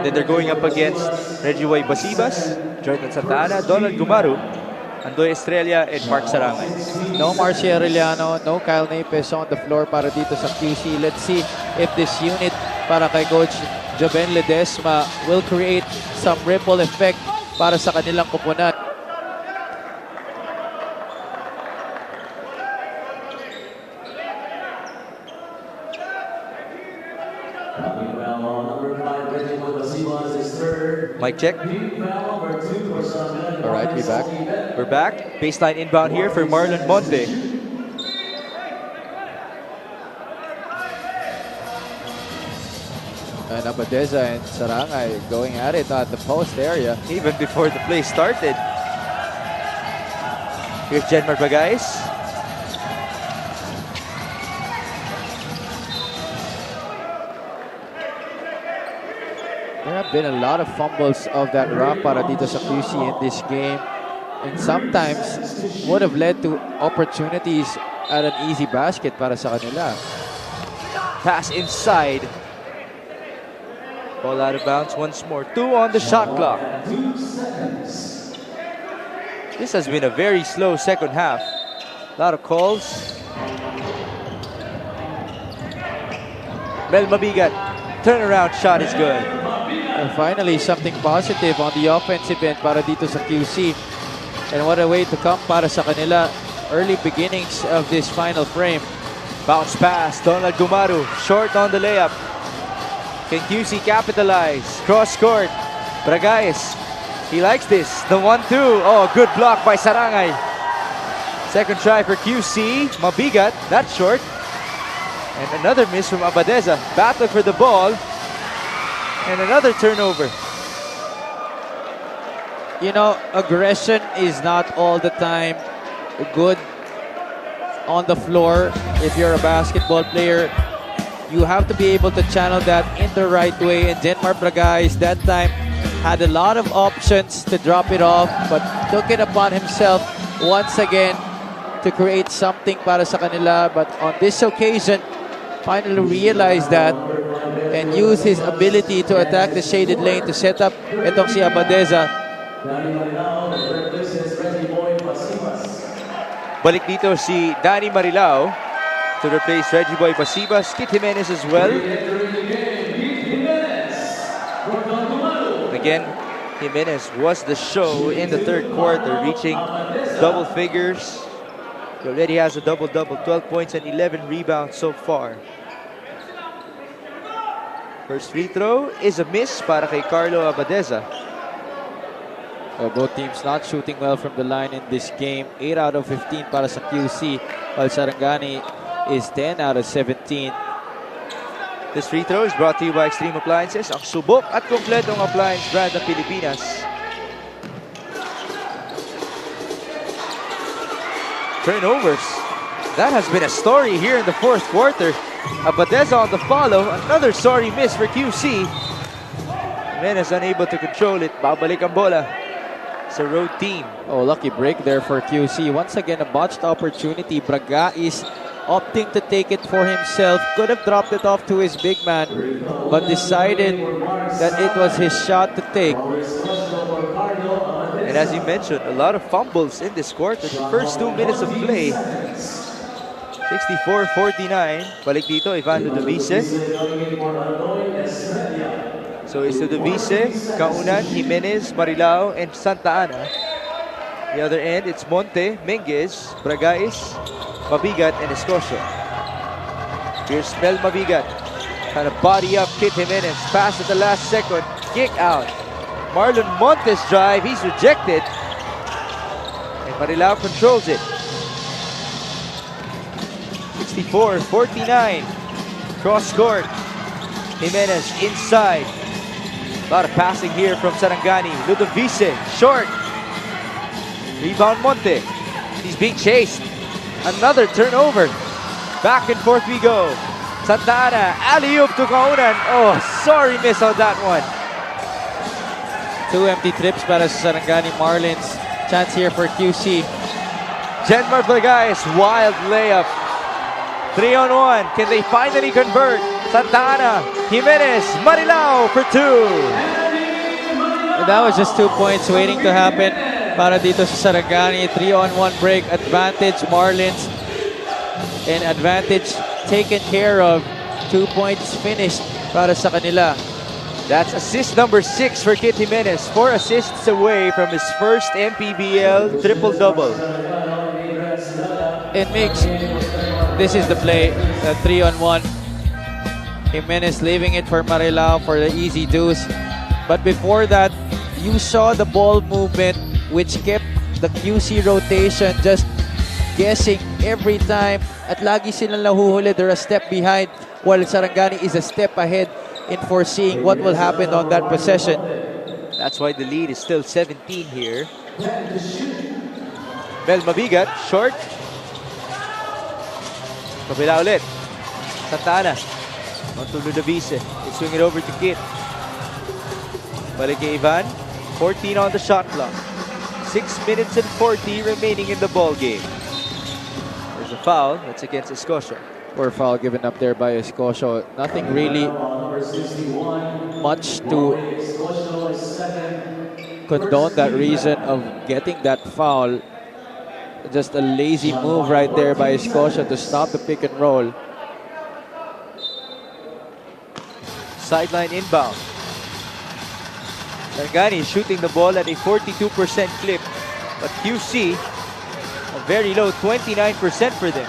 Then they're going up against Reggie Way Basibas, Jordan Santana, Donald Gumaru, Andoy Estrella, and Mark Sarangay. No Marcia Arellano, no Kyle Napes on the floor para dito sa QC. Let's see if this unit para kay Coach Joven Ledesma will create some ripple effect para sa kanilang kupunan. Mic check. All right, we're back. We're back. Baseline inbound here for Marlon Monte. And Abadeza and Sarangay going at it at the post area. Even before the play started. Here's Jenmar Bagais. There have been a lot of fumbles of that rock para dito sa QC in this game, and sometimes would have led to opportunities at an easy basket para sa kanila. Pass inside. Ball out of bounds once more. 2 on the shot clock. This has been a very slow second half. A lot of calls. Mel Mabigat. Turnaround shot is good. And finally, something positive on the offensive end para dito sa QC. And what a way to come para sa kanila. Early beginnings of this final frame. Bounce pass. Donald Gumaru. Short on the layup. Can QC capitalize? Cross court. Bragais. He likes this. The 1-2. Oh, good block by Sarangay. Second try for QC. Mabigat. That's short. And another miss from Abadeza. Battle for the ball. And another turnover. You know, aggression is not all the time good on the floor. If you're a basketball player, you have to be able to channel that in the right way. And Jenmar Bragais that time had a lot of options to drop it off, but took it upon himself once again to create something para sa kanila. But on this occasion, finally realized that and used his ability to attack the shaded lane to set up itong si Abadeza. Balik dito si Danny Marilao to replace Reggie Boy Basibas. Kit Jimenez as well. Again, Jimenez was the show in the third quarter, reaching double figures. He already has a double-double, 12 points and 11 rebounds so far. First free throw is a miss para kay Carlo Abadeza. Both teams not shooting well from the line in this game. 8 out of 15 para sa QC, while Sarangani is 10 out of 17. This free throw is brought to you by Extreme Appliances, ang subok at kompletong appliance brand ng Pilipinas. Turnovers. That has been a story here in the fourth quarter. Abadeza on the follow. Another sorry miss for QC. Jimenez unable to control it. Babalik ang bola sa road team. Oh, lucky break there for QC. Once again, a botched opportunity. Braga is opting to take it for himself. Could have dropped it off to his big man, but decided that it was his shot to take. And as you mentioned, a lot of fumbles in this quarter. The first 2 minutes of play. 64-49. Balik dito, Ivan Ludovice. So it's Ludovice, Kaunan, Jimenez, Marilao, and Santa Ana. The other end, it's Monte, Menges, Bragais, Mabigat, and Escocio. Here's Mel Mabigat. Trying to body up Kit Jimenez. Pass at the last second. Kick out. Marlon Montes drive. He's rejected. And Marilao controls it. 54-49. Cross court. Jimenez inside. A lot of passing here from Sarangani. Ludovice, short. Rebound Monte. He's being chased. Another turnover. Back and forth we go. Santana, alley-oop to Kaunan. Oh, sorry miss on that one. 2 empty trips para sa Sarangani Marlins. Chance here for QC. Jenmar Blagayas, wild layup. 3-on-1. Can they finally convert? Santana, Jimenez, Marilao for 2. And that was just 2 points waiting to happen para dito sa Sarangani. 3-on-1 break, advantage Marlins. And advantage taken care of. 2 points finished para sa kanila. That's assist number 6 for Kit Jimenez. 4 assists away from his first MPBL triple-double. It makes, this is the play, 3-on-1. Jimenez leaving it for Marilao for the easy deuce. But before that, you saw the ball movement which kept the QC rotation just guessing every time. At lagi silang nahuhuli, they're a step behind while Sarangani is a step ahead in foreseeing what will happen on that possession. That's why the lead is still 17 here. Mel Mabigat, short. Kabila ulit. Santana. On to Ludovice. They swing it over to Kit. Balik kay Ivan. 14 on the shot clock. 6 minutes and 40 remaining in the ball game. There's a foul. That's against Escocia. Poor foul given up there by Escocia. Nothing really much to condone that reason of getting that foul. Just a lazy move right there by Escocia to stop the pick and roll. Sideline inbound. Sarangani shooting the ball at a 42% clip, but QC a very low 29% for them.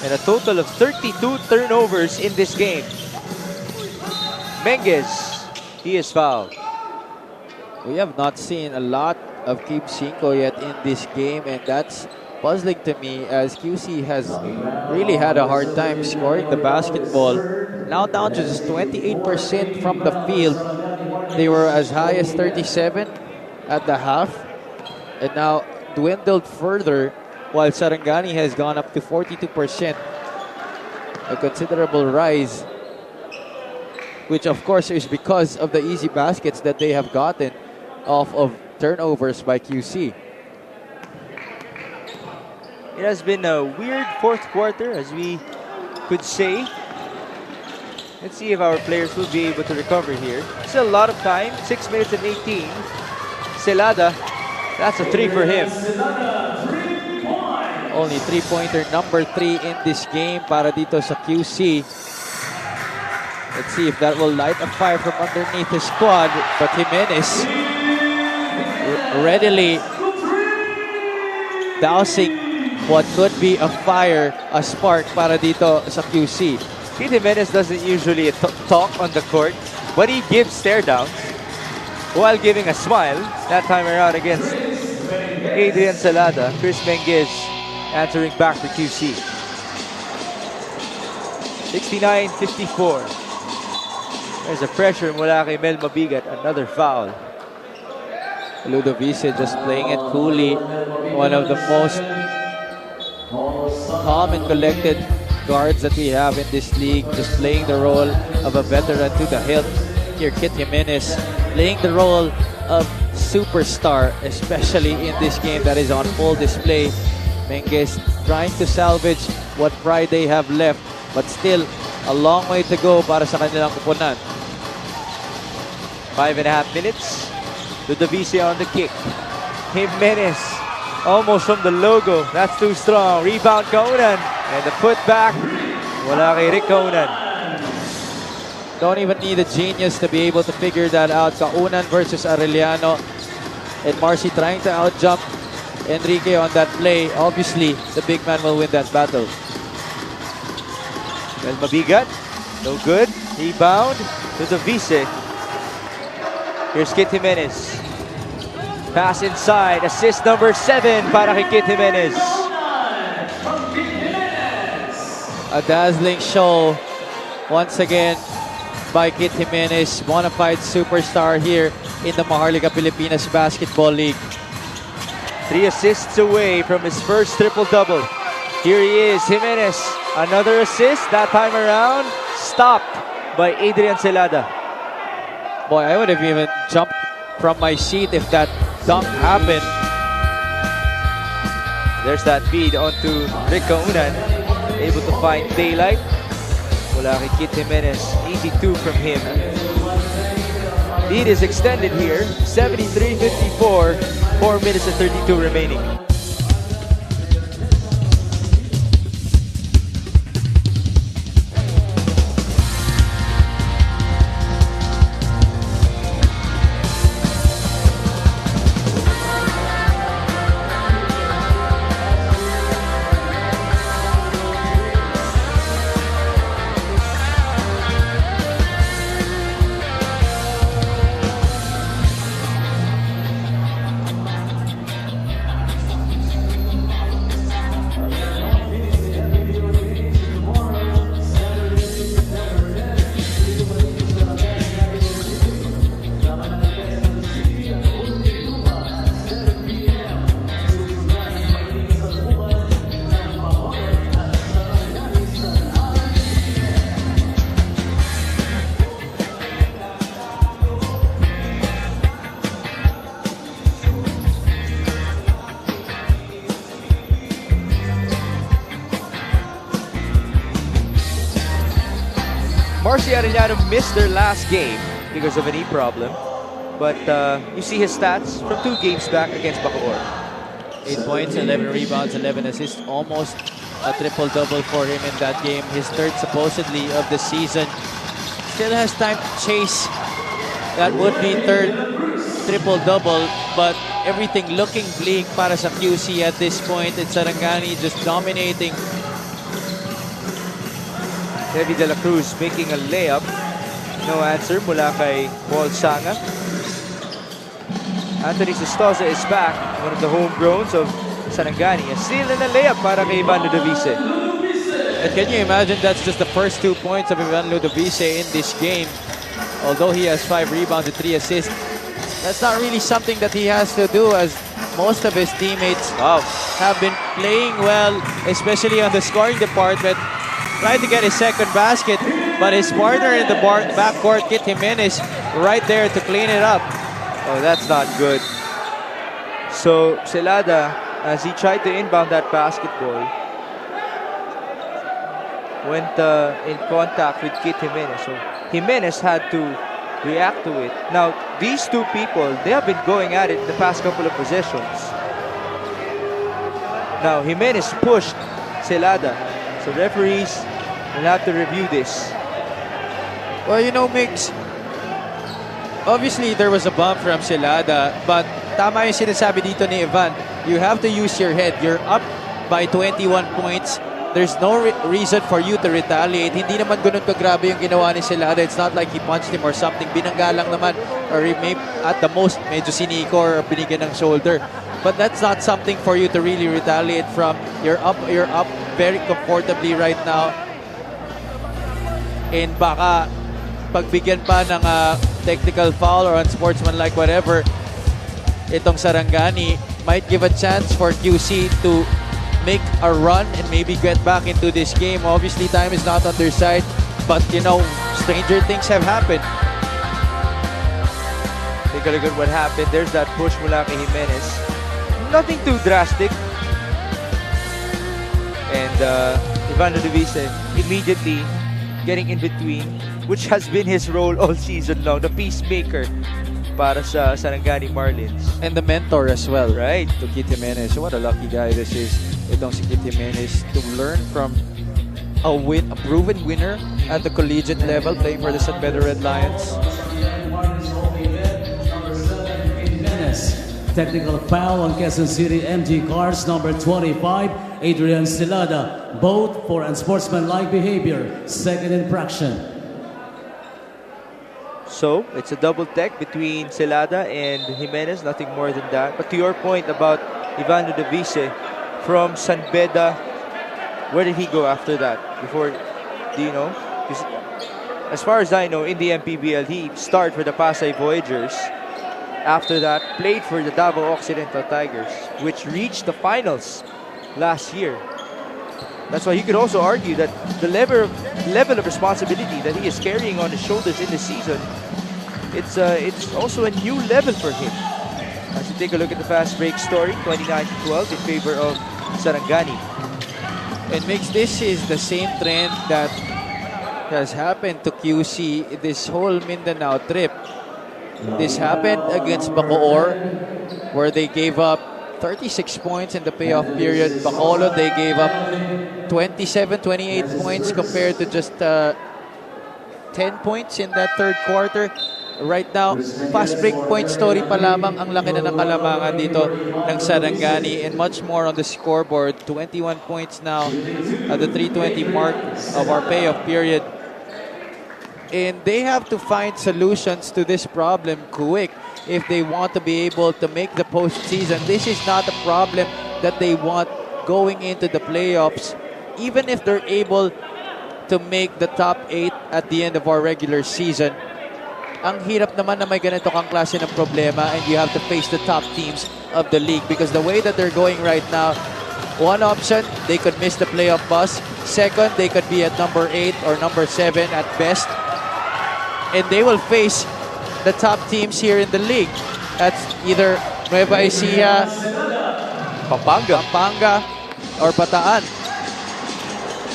And a total of 32 turnovers in this game. Menges, he is fouled. We have not seen a lot of Keep Cinco yet in this game, and that's puzzling to me as QC has really had a hard time scoring the basketball. Now down to just 28% from the field. They were as high as 37 at the half, and now dwindled further while Sarangani has gone up to 42%. A considerable rise, which of course is because of the easy baskets that they have gotten off of turnovers by QC. It has been a weird fourth quarter, as we could say. Let's see if our players will be able to recover here. Still a lot of time, 6 minutes and 18. Celada, that's a 3 for him. Only three-pointer number 3 in this game para dito sa QC. Let's see if that will light a fire from underneath his squad. But Jimenez readily dousing what could be a fire, a spark para dito sa QC. Kit Jimenez doesn't usually talk on the court, but he gives stare downs while giving a smile. That time around against Adrian Salada. Chris Menges answering back for QC. 69-54. There's a pressure mula kay Mel Mabigat. Another foul. Ludovice just playing it coolly. One of the most calm and collected guards that we have in this league, just playing the role of a veteran to the hilt. Here, Kit Jimenez playing the role of superstar, especially in this game that is on full display. Menges trying to salvage what pride they have left, but still a long way to go para sa kanilang kupunan. 5.5 minutes. Ludovice on the kick. Jimenez almost from the logo. That's too strong. Rebound Kaunan. And the putback. Wala kay Rick Kaunan. Don't even need a genius to be able to figure that out. Kaunan versus Arellano. And Marcy trying to outjump Enrique on that play. Obviously, the big man will win that battle. Well, Mabigat. No good. Rebound to the Vice. Here's Kit Jimenez. Pass inside. Assist number 7 para kay Kit Jimenez. A dazzling show once again by Kit Jimenez, bona fide superstar here in the Maharlika Pilipinas Basketball League. 3 assists away from his first triple-double. Here he is, Jimenez. Another assist, that time around, stopped by Adrian Celada. Boy, I would have even jumped from my seat if that dunk happened. There's that feed onto Rick Kaunan. Able to find daylight. Mula kay Kit Jimenez. Easy 2 from him. Lead is extended here. 73-54. 4 minutes and 32 remaining. Marcy Arellano missed their last game because of a knee problem. But you see his stats from 2 games back against Bacoor. 8 points, 11 rebounds, 11 assists. Almost a triple-double for him in that game. His third supposedly of the season. Still has time to chase that would-be third triple-double. But everything looking bleak para sa QC at this point. It's Sarangani just dominating. Debbie De La Cruz making a layup. No answer mula kay Paul Sanga. Anthony Sestosa is back. One of the homegrowns of Sarangani. A steal and a layup para kay Ivan Ludovice. And can you imagine that's just the first 2 points of Ivan Ludovice in this game? Although he has 5 rebounds and 3 assists, that's not really something that he has to do, as most of his teammates have been playing well, especially on the scoring department. Trying to get his second basket, but his partner in the backcourt, Kit Jimenez, right there to clean it up. Oh, that's not good. So, Celada, as he tried to inbound that basketball, went in contact with Kit Jimenez. So, Jimenez had to react to it. Now, these two people, they have been going at it the past couple of possessions. Now, Jimenez pushed Celada. So referees will have to review this. Well, you know, Mix, obviously there was a bump from Celada, but tama yung sinasabi dito ni Ivan. You have to use your head. You're up by 21 points. There's no reason for you to retaliate. Hindi naman ganun kagrabe yung ginawa ni Celada. It's not like he punched him or something. Binangga lang naman, or may, at the most, medyo siniko or binigyan ng shoulder. But that's not something for you to really retaliate from. You're up very comfortably right now. And baka pagbigyan pa ng technical foul or unsportsmanlike whatever, itong Sarangani might give a chance for QC to make a run and maybe get back into this game. Obviously, time is not on their side, but you know, stranger things have happened. Take a look at what happened. There's that push mula kay Jimenez. Nothing too drastic. And Ivan Ludovice immediately getting in between, which has been his role all season long, the peacemaker para sa Sarangani Marlins. And the mentor as well, right? To Kit Jimenez. What a lucky guy this is. Itong si Kit Jimenez to learn from a proven winner at the collegiate level, playing for the San Pedro Red Lions. Technical foul on Quezon City MG Cars number 25, Adrian Celada, both for unsportsmanlike behavior, second infraction. So, it's a double tech between Celada and Jimenez, nothing more than that. But to your point about Ivan Ludovice, from San Beda Where did he go after that? Before, do you know? 'Cause as far as I know, in the MPBL, he started for the Pasay Voyagers. After that, played for the Davao Occidental Tigers, which reached the finals last year. That's why you could also argue that the level of responsibility that he is carrying on his shoulders in the season, it's also a new level for him. As you take a look at the fast break story, 29-12 in favor of Sarangani. And Mix, this is the same trend that has happened to QC this whole Mindanao trip. This happened against Bacoor, where they gave up 36 points in the payoff period. Bacolod, they gave up 27, 28 points compared to just 10 points in that third quarter. Right now, fast break point story pa lamang ang laki na ng kalamangan dito ng Sarangani, and much more on the scoreboard. 21 points now at the 3:20 mark of our payoff period. And they have to find solutions to this problem quick if they want to be able to make the postseason. This is not a problem that they want going into the playoffs, even if they're able to make the top 8 at the end of our regular season. Ang hirap naman na may ganito kang klase ng problema, and you have to face the top teams of the league, because the way that they're going right now, one option, they could miss the playoff bus. Second, they could be at number 8 or number 7 at best. And they will face the top teams here in the league. That's either Nueva Ecija, Pampanga, or Bataan.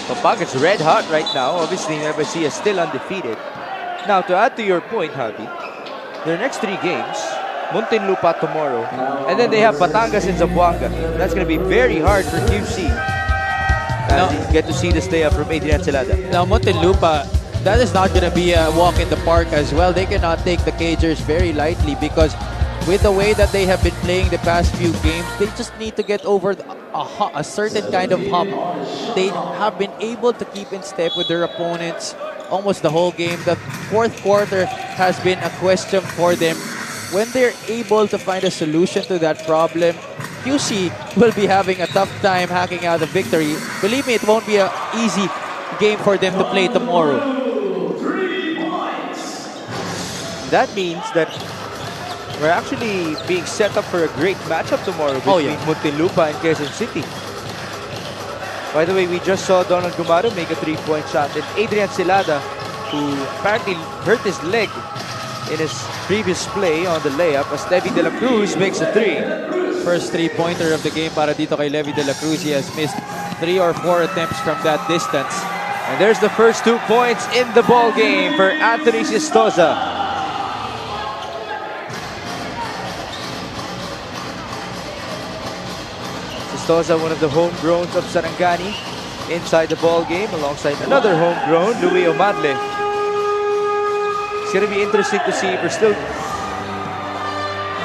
Pampanga's red hot right now. Obviously, Nueva Ecija is still undefeated. Now, to add to your point, Javi, their next 3 games, Muntinlupa tomorrow, and then they have Batangas and Zamboanga. That's going to be very hard for QC. And you get to see this day up from Adrian Celada. Now, Muntinlupa, that is not going to be a walk in the park as well. They cannot take the Cagers very lightly, because with the way that they have been playing the past few games, they just need to get over a certain kind of hump. They have been able to keep in step with their opponents almost the whole game. The fourth quarter has been a question for them. When they're able to find a solution to that problem, QC will be having a tough time hacking out a victory. Believe me, it won't be an easy game for them to play tomorrow. That means that we're actually being set up for a great matchup tomorrow between Muntinlupa and Quezon City. By the way, we just saw Donald Gumaro make a 3-point shot, and Adrian Celada, who apparently hurt his leg in his previous play on the layup, as Levi De La Cruz makes a 3. First 3-pointer of the game para dito kay Levi De La Cruz. He has missed 3 or 4 attempts from that distance. And there's the first 2 points in the ball game for Anthony Sistoza. Sistoza, one of the homegrowns of Sarangani, inside the ball game alongside another homegrown, Louis Omadle. It's going to be interesting to see if we're still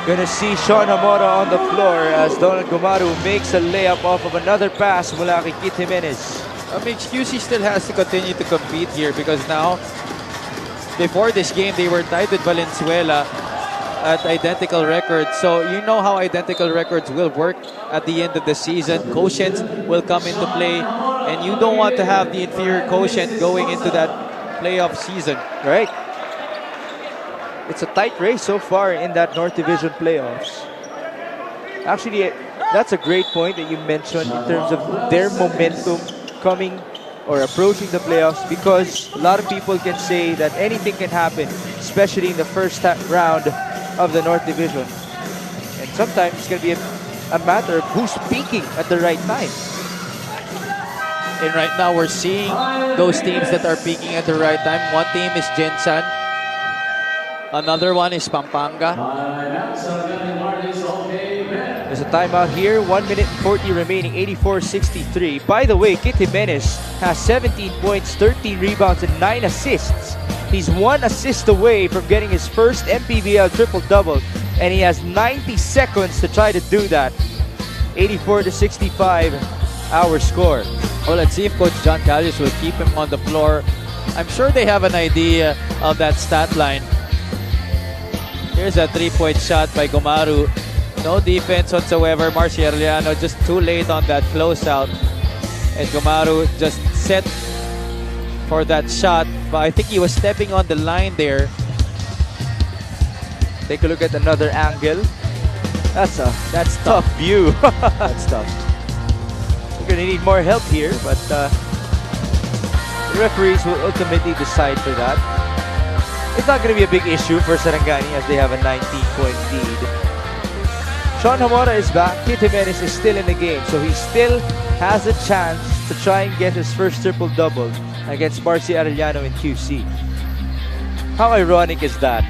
going to see Sean Hamora on the floor as Donald Gumaru makes a layup off of another pass mula kay Kit Jimenez. QC still has to continue to compete here, because now, before this game, they were tied with Valenzuela at identical records. So you know how identical records will work at the end of the season. Quotients will come into play, and you don't want to have the inferior quotient going into that playoff season. Right. It's a tight race so far in that North Division playoffs. Actually, that's a great point that you mentioned in terms of their momentum coming or approaching the playoffs, because a lot of people can say that anything can happen, especially in the first round of the North Division. And sometimes it's going to be a matter of who's peaking at the right time. And right now, we're seeing those teams that are peaking at the right time. One team is Gensan. Another one is Pampanga. There's a timeout here. 1 minute and 40 remaining. 84-63. By the way, Kit Jimenez has 17 points, 13 rebounds, and 9 assists. He's 1 assist away from getting his first MPBL triple-double, and he has 90 seconds to try to do that. 84-65, our score. Well, let's see if Coach John Callius will keep him on the floor. I'm sure they have an idea of that stat line. Here's a 3-point shot by Gumaru. No defense whatsoever. Marcialiano just too late on that closeout. And Gumaro just set for that shot, but I think he was stepping on the line there. Take a look at another angle. That's tough view. That's tough. We're gonna need more help here, but the referees will ultimately decide for that. It's not gonna be a big issue for Sarangani as they have a 19-point lead. Sean Hamora is back. Kit Jimenez is still in the game, so he still has a chance to try and get his first triple-double against Marcy Arellano in QC. How ironic is that?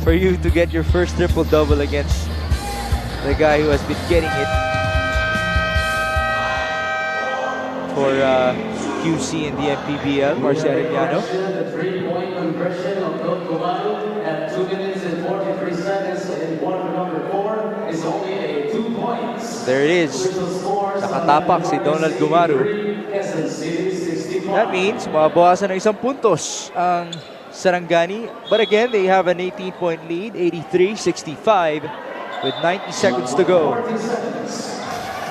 For you to get your first triple-double against the guy who has been getting it for QC in the Mpbl, Marcy Arellano. The three-point conversion of Gumaro at 2 minutes and 43 seconds in quarter number 4 is only a 2 points. There it is. Nakatapak si Donald Gumaro. That means mabawasan ng isang puntos ang Sarangani. But again, they have an 18-point lead, 83-65 with 90 seconds to go.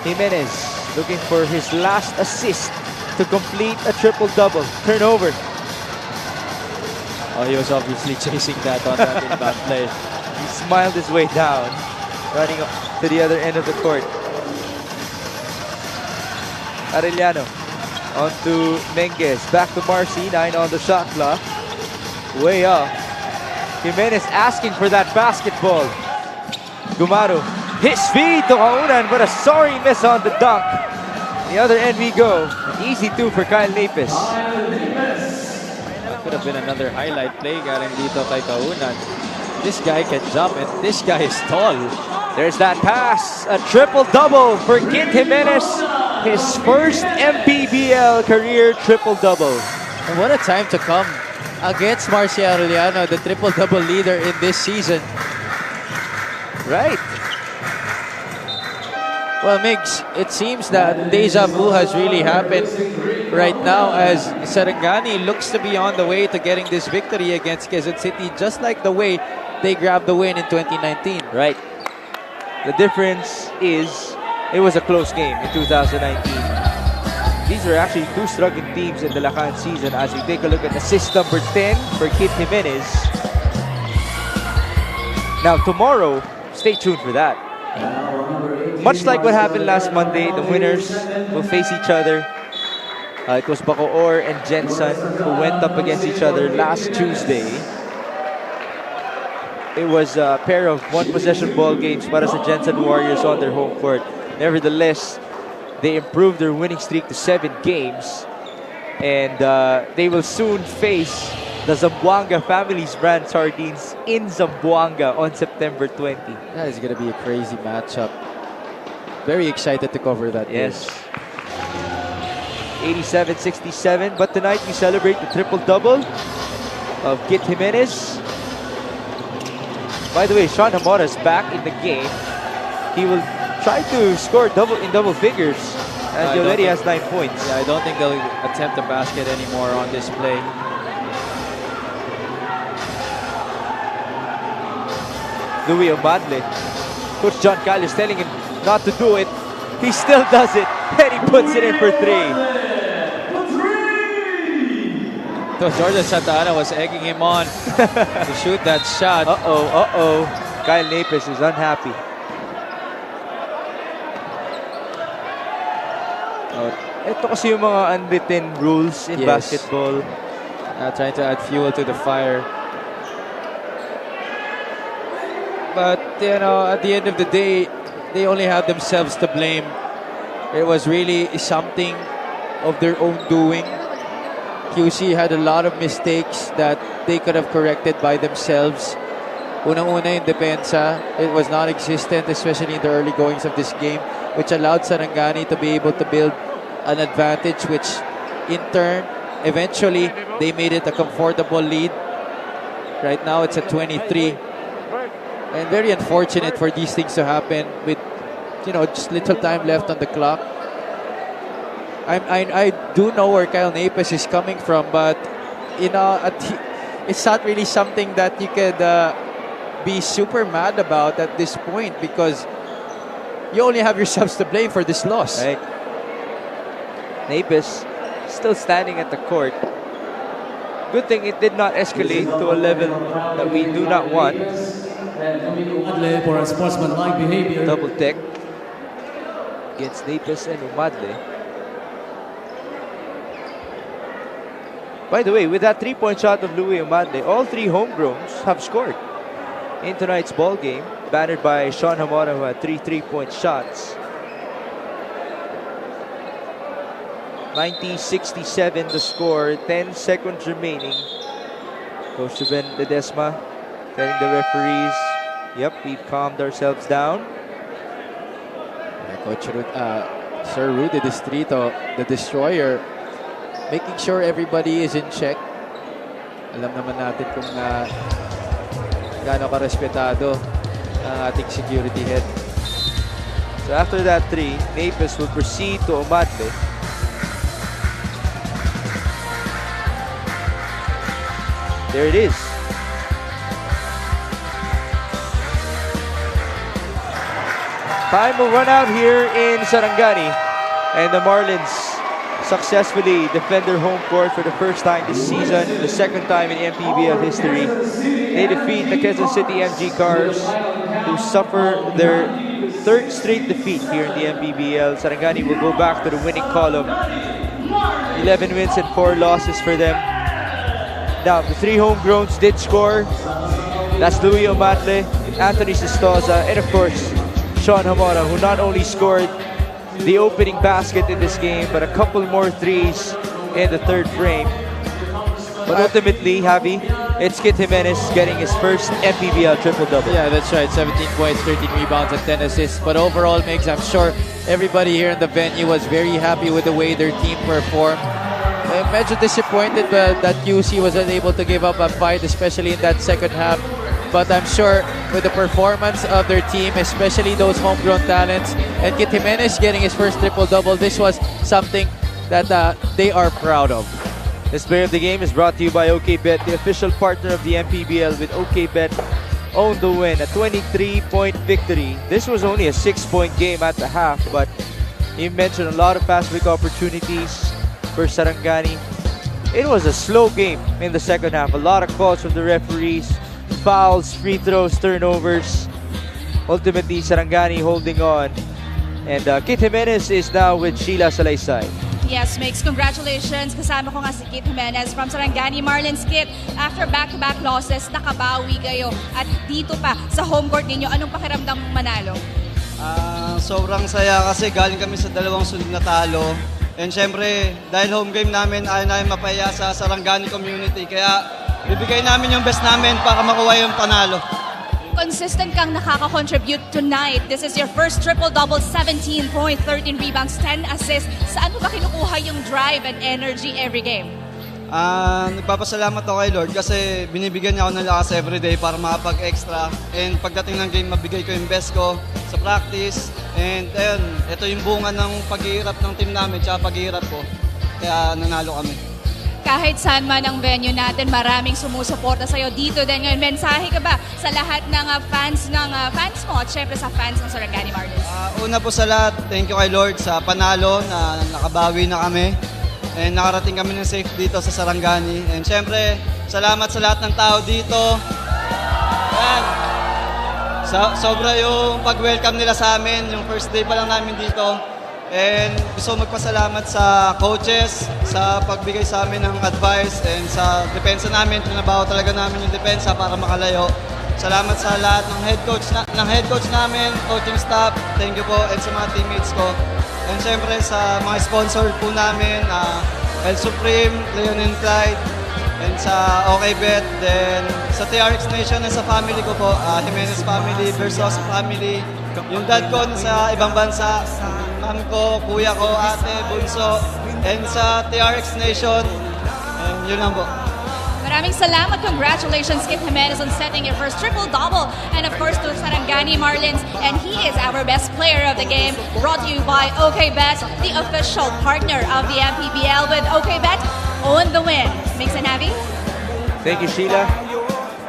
Jimenez looking for his last assist to complete a triple-double. Turnover. Oh, he was obviously chasing that on that inbound play. He smiled his way down, running to the other end of the court. Arellano on to Menges, back to Marcy, 9 on the shot clock. Way up. Jimenez asking for that basketball. Gumaro, his feed to Kaunan, but a sorry miss on the dunk. The other end we go. An easy 2 for Kyle Napis. That could have been another highlight play galing dito kay Kaunan. This guy can jump and this guy is tall. There's that pass. A triple-double for Kit Jimenez. His first Mpbl career triple-double. And what a time to come against Marcy Arellano, the triple-double leader in this season. Right. Well, Migs, it seems that deja vu has really happened right now as Sarangani looks to be on the way to getting this victory against Quezon City, just like the way they grabbed the win in 2019. Right. The difference is it was a close game in 2019. These are actually 2 struggling teams in the Lacan season as we take a look at assist number 10 for Kit Jimenez. Now tomorrow, stay tuned for that. Much like what happened last Monday, the winners will face each other. It was Bacoor and Jensen who went up against each other last Tuesday. It was a pair of one-possession ball games para sa Jensen Warriors on their home court. Nevertheless, they improved their winning streak to 7 games. And they will soon face the Zamboanga Family's brand sardines in Zamboanga on September 20. That is going to be a crazy matchup. Very excited to cover that. Yes. 87-67. But tonight we celebrate the triple-double of Kit Jimenez. By the way, Sean Hamora is back in the game. He will try to score in double figures as he already has 9 points. Yeah, I don't think they'll attempt a basket anymore on this play. Louis Omadle. Coach John Calles telling him not to do it. He still does it, and he puts it in for 3. So Jordan Santa Ana was egging him on to shoot that shot. Uh-oh. Kyle Napis is unhappy. Ito kasi yung mga unwritten rules in basketball. Trying to add fuel to the fire. But, you know, at the end of the day, they only have themselves to blame. It was really something of their own doing. QC had a lot of mistakes that they could have corrected by themselves. Unang-una yung depensa, it was non-existent, especially in the early goings of this game, which allowed Sarangani to be able to build an advantage, which in turn, eventually, they made it a comfortable lead. Right now, it's at 23. And very unfortunate for these things to happen with, you know, just little time left on the clock. I do know where Kyle Napis is coming from, but, you know, it's not really something that you could be super mad about at this point because you only have yourselves to blame for this loss. Right. Napis still standing at the court. Good thing it did not escalate to a level that we do not want. Umadle for a sportsmanlike behavior. Double tech against Napis and Umadle. By the way, with that 3-point shot of Louis Umadle, all three homegrowns have scored in tonight's ball game, bannered by Sean Hamora, who had 3 3-point shots. 90-67 the score, 10 seconds remaining. Coach Ruben Ledesma telling the referees, yep, we've calmed ourselves down. Sir Rudy Distrito, the destroyer, making sure everybody is in check. Alam naman natin kung gaano ka-respetado ang ating security head. So after that 3, Napis will proceed to Umadle. There it is. Time will run out here in Sarangani, and the Marlins successfully defend their home court for the first time this season, the second time in MPBL history. They defeat the Quezon City MG Cars, who suffer their third straight defeat here in the MPBL. Sarangani will go back to the winning column. 11 wins and 4 losses for them. Now, the 3 homegrowns did score. That's Louis Umadle, Anthony Sistoza, and of course, Sean Hamora, who not only scored the opening basket in this game, but a couple more threes in the third frame. But ultimately, Javi, it's Kit Jimenez getting his first MPBL triple-double. Yeah, that's right. 17 points, 13 rebounds, and 10 assists. But overall, Migs, I'm sure everybody here in the venue was very happy with the way their team performed. I'm medyo disappointed that QC was unable to give up a fight, especially in that second half. But I'm sure with the performance of their team, especially those homegrown talents, and Kit Jimenez getting his first triple-double, this was something that they are proud of. This player of the game is brought to you by OKBet, the official partner of the MPBL. With OKBet, own the win, a 23-point victory. This was only a 6-point game at the half, but you mentioned a lot of fast break opportunities for Sarangani. It was a slow game in the second half. A lot of calls from the referees, fouls, free throws, turnovers. Ultimately, Sarangani holding on. And Kit Jimenez is now with Sheila Salaysay. Yes, Mix, congratulations. Kasama ko nga si Kit Jimenez from Sarangani Marlins. Kit, after back-to-back losses, nakabawi kayo. At dito pa sa home court ninyo, anong pakiramdam manalo? Sobrang saya kasi galing kami sa 2 sunod na talo. And syempre, dahil home game namin, ayaw namin mapaya sa Sarangani community. Kaya bibigay namin yung best namin para makuha yung panalo. Consistent kang nakaka-contribute tonight. This is your first triple-double, 17 points, 13 rebounds, 10 assists. Saan mo ba kinukuha yung drive and energy every game? Nagpapasalamat ako kay Lord kasi binibigyan niya ako ng lakas everyday para makapag-extra. And pagdating ng game, mabigay ko yung best ko sa practice. And ayun, ito yung bunga ng paghihirap ng team namin tsaka paghihirap ko. Kaya nanalo kami. Kahit saan man ang venue natin, maraming sumusuporta sa'yo dito din ngayon. Mensahe ka ba sa lahat ng fans mo at syempre sa fans ng Sarangani Marlins? Una po sa lahat, thank you kay Lord sa panalo na nakabawi na kami. And nakarating kami ng safe dito sa Sarangani. And syempre, salamat sa lahat ng tao dito. Yan. Sobra yung pag-welcome nila sa amin, yung first day pa lang namin dito. And gusto magpasalamat sa coaches sa pagbigay sa amin ng advice and sa depensa namin. Tinabaho talaga namin yung depensa para makalayo. Salamat sa lahat ng head coach namin, coaching staff. Thank you po and sa mga teammates ko. And syempre sa mga sponsor po namin, El Supreme, Leon and Clyde, and sa OKBet, then sa TRX Nation and sa family ko po, Jimenez family, Versos family, yung dad ko sa ibang bansa, mami ko, kuya ko, ate, bunso, and sa TRX Nation, and yun lang po. Maraming salamat. Congratulations, Kit Jimenez, on setting your first triple-double. And of course, to Sarangani Marlins. And he is our best player of the game. Brought to you by OKBet, the official partner of the MPBL. With OKBet, own the win. Mix and Abby? Thank you, Sheila.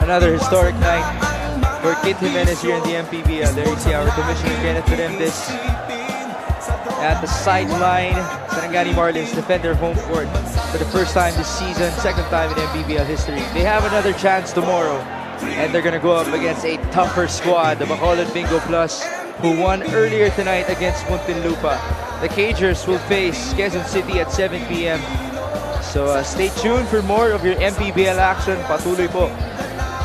Another historic night for Kit Jimenez here in the MPBL. There you see our Commissioner Kenneth Fernandez at the sideline. Sarangani Marlins defend their home court for the first time this season, second time in Mpbl history. They have another chance tomorrow, and they're gonna go up against a tougher squad, the Bacolod Bingo Plus, who won earlier tonight against Muntinlupa. The Cagers will face Quezon City at 7 p.m. So stay tuned for more of your Mpbl action. Patuloy po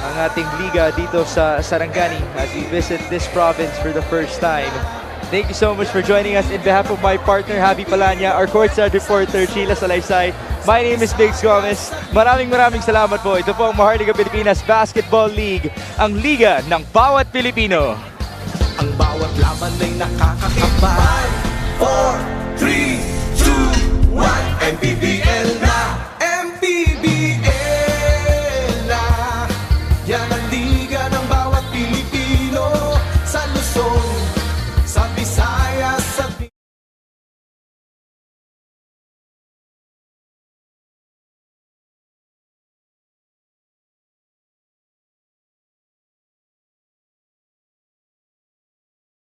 ang ating liga dito sa Sarangani as we visit this province for the first time. Thank you so much for joining us. In behalf of my partner, Javi Palanya, our courtside reporter, Sheila Salaysay, my name is Biggs Gomez. Maraming salamat po. Ito po ang Maharlika Pilipinas Basketball League, ang liga ng bawat Pilipino. Ang bawat laban ay nakakakaba. 5, 4, 3, 2, 1, MPBL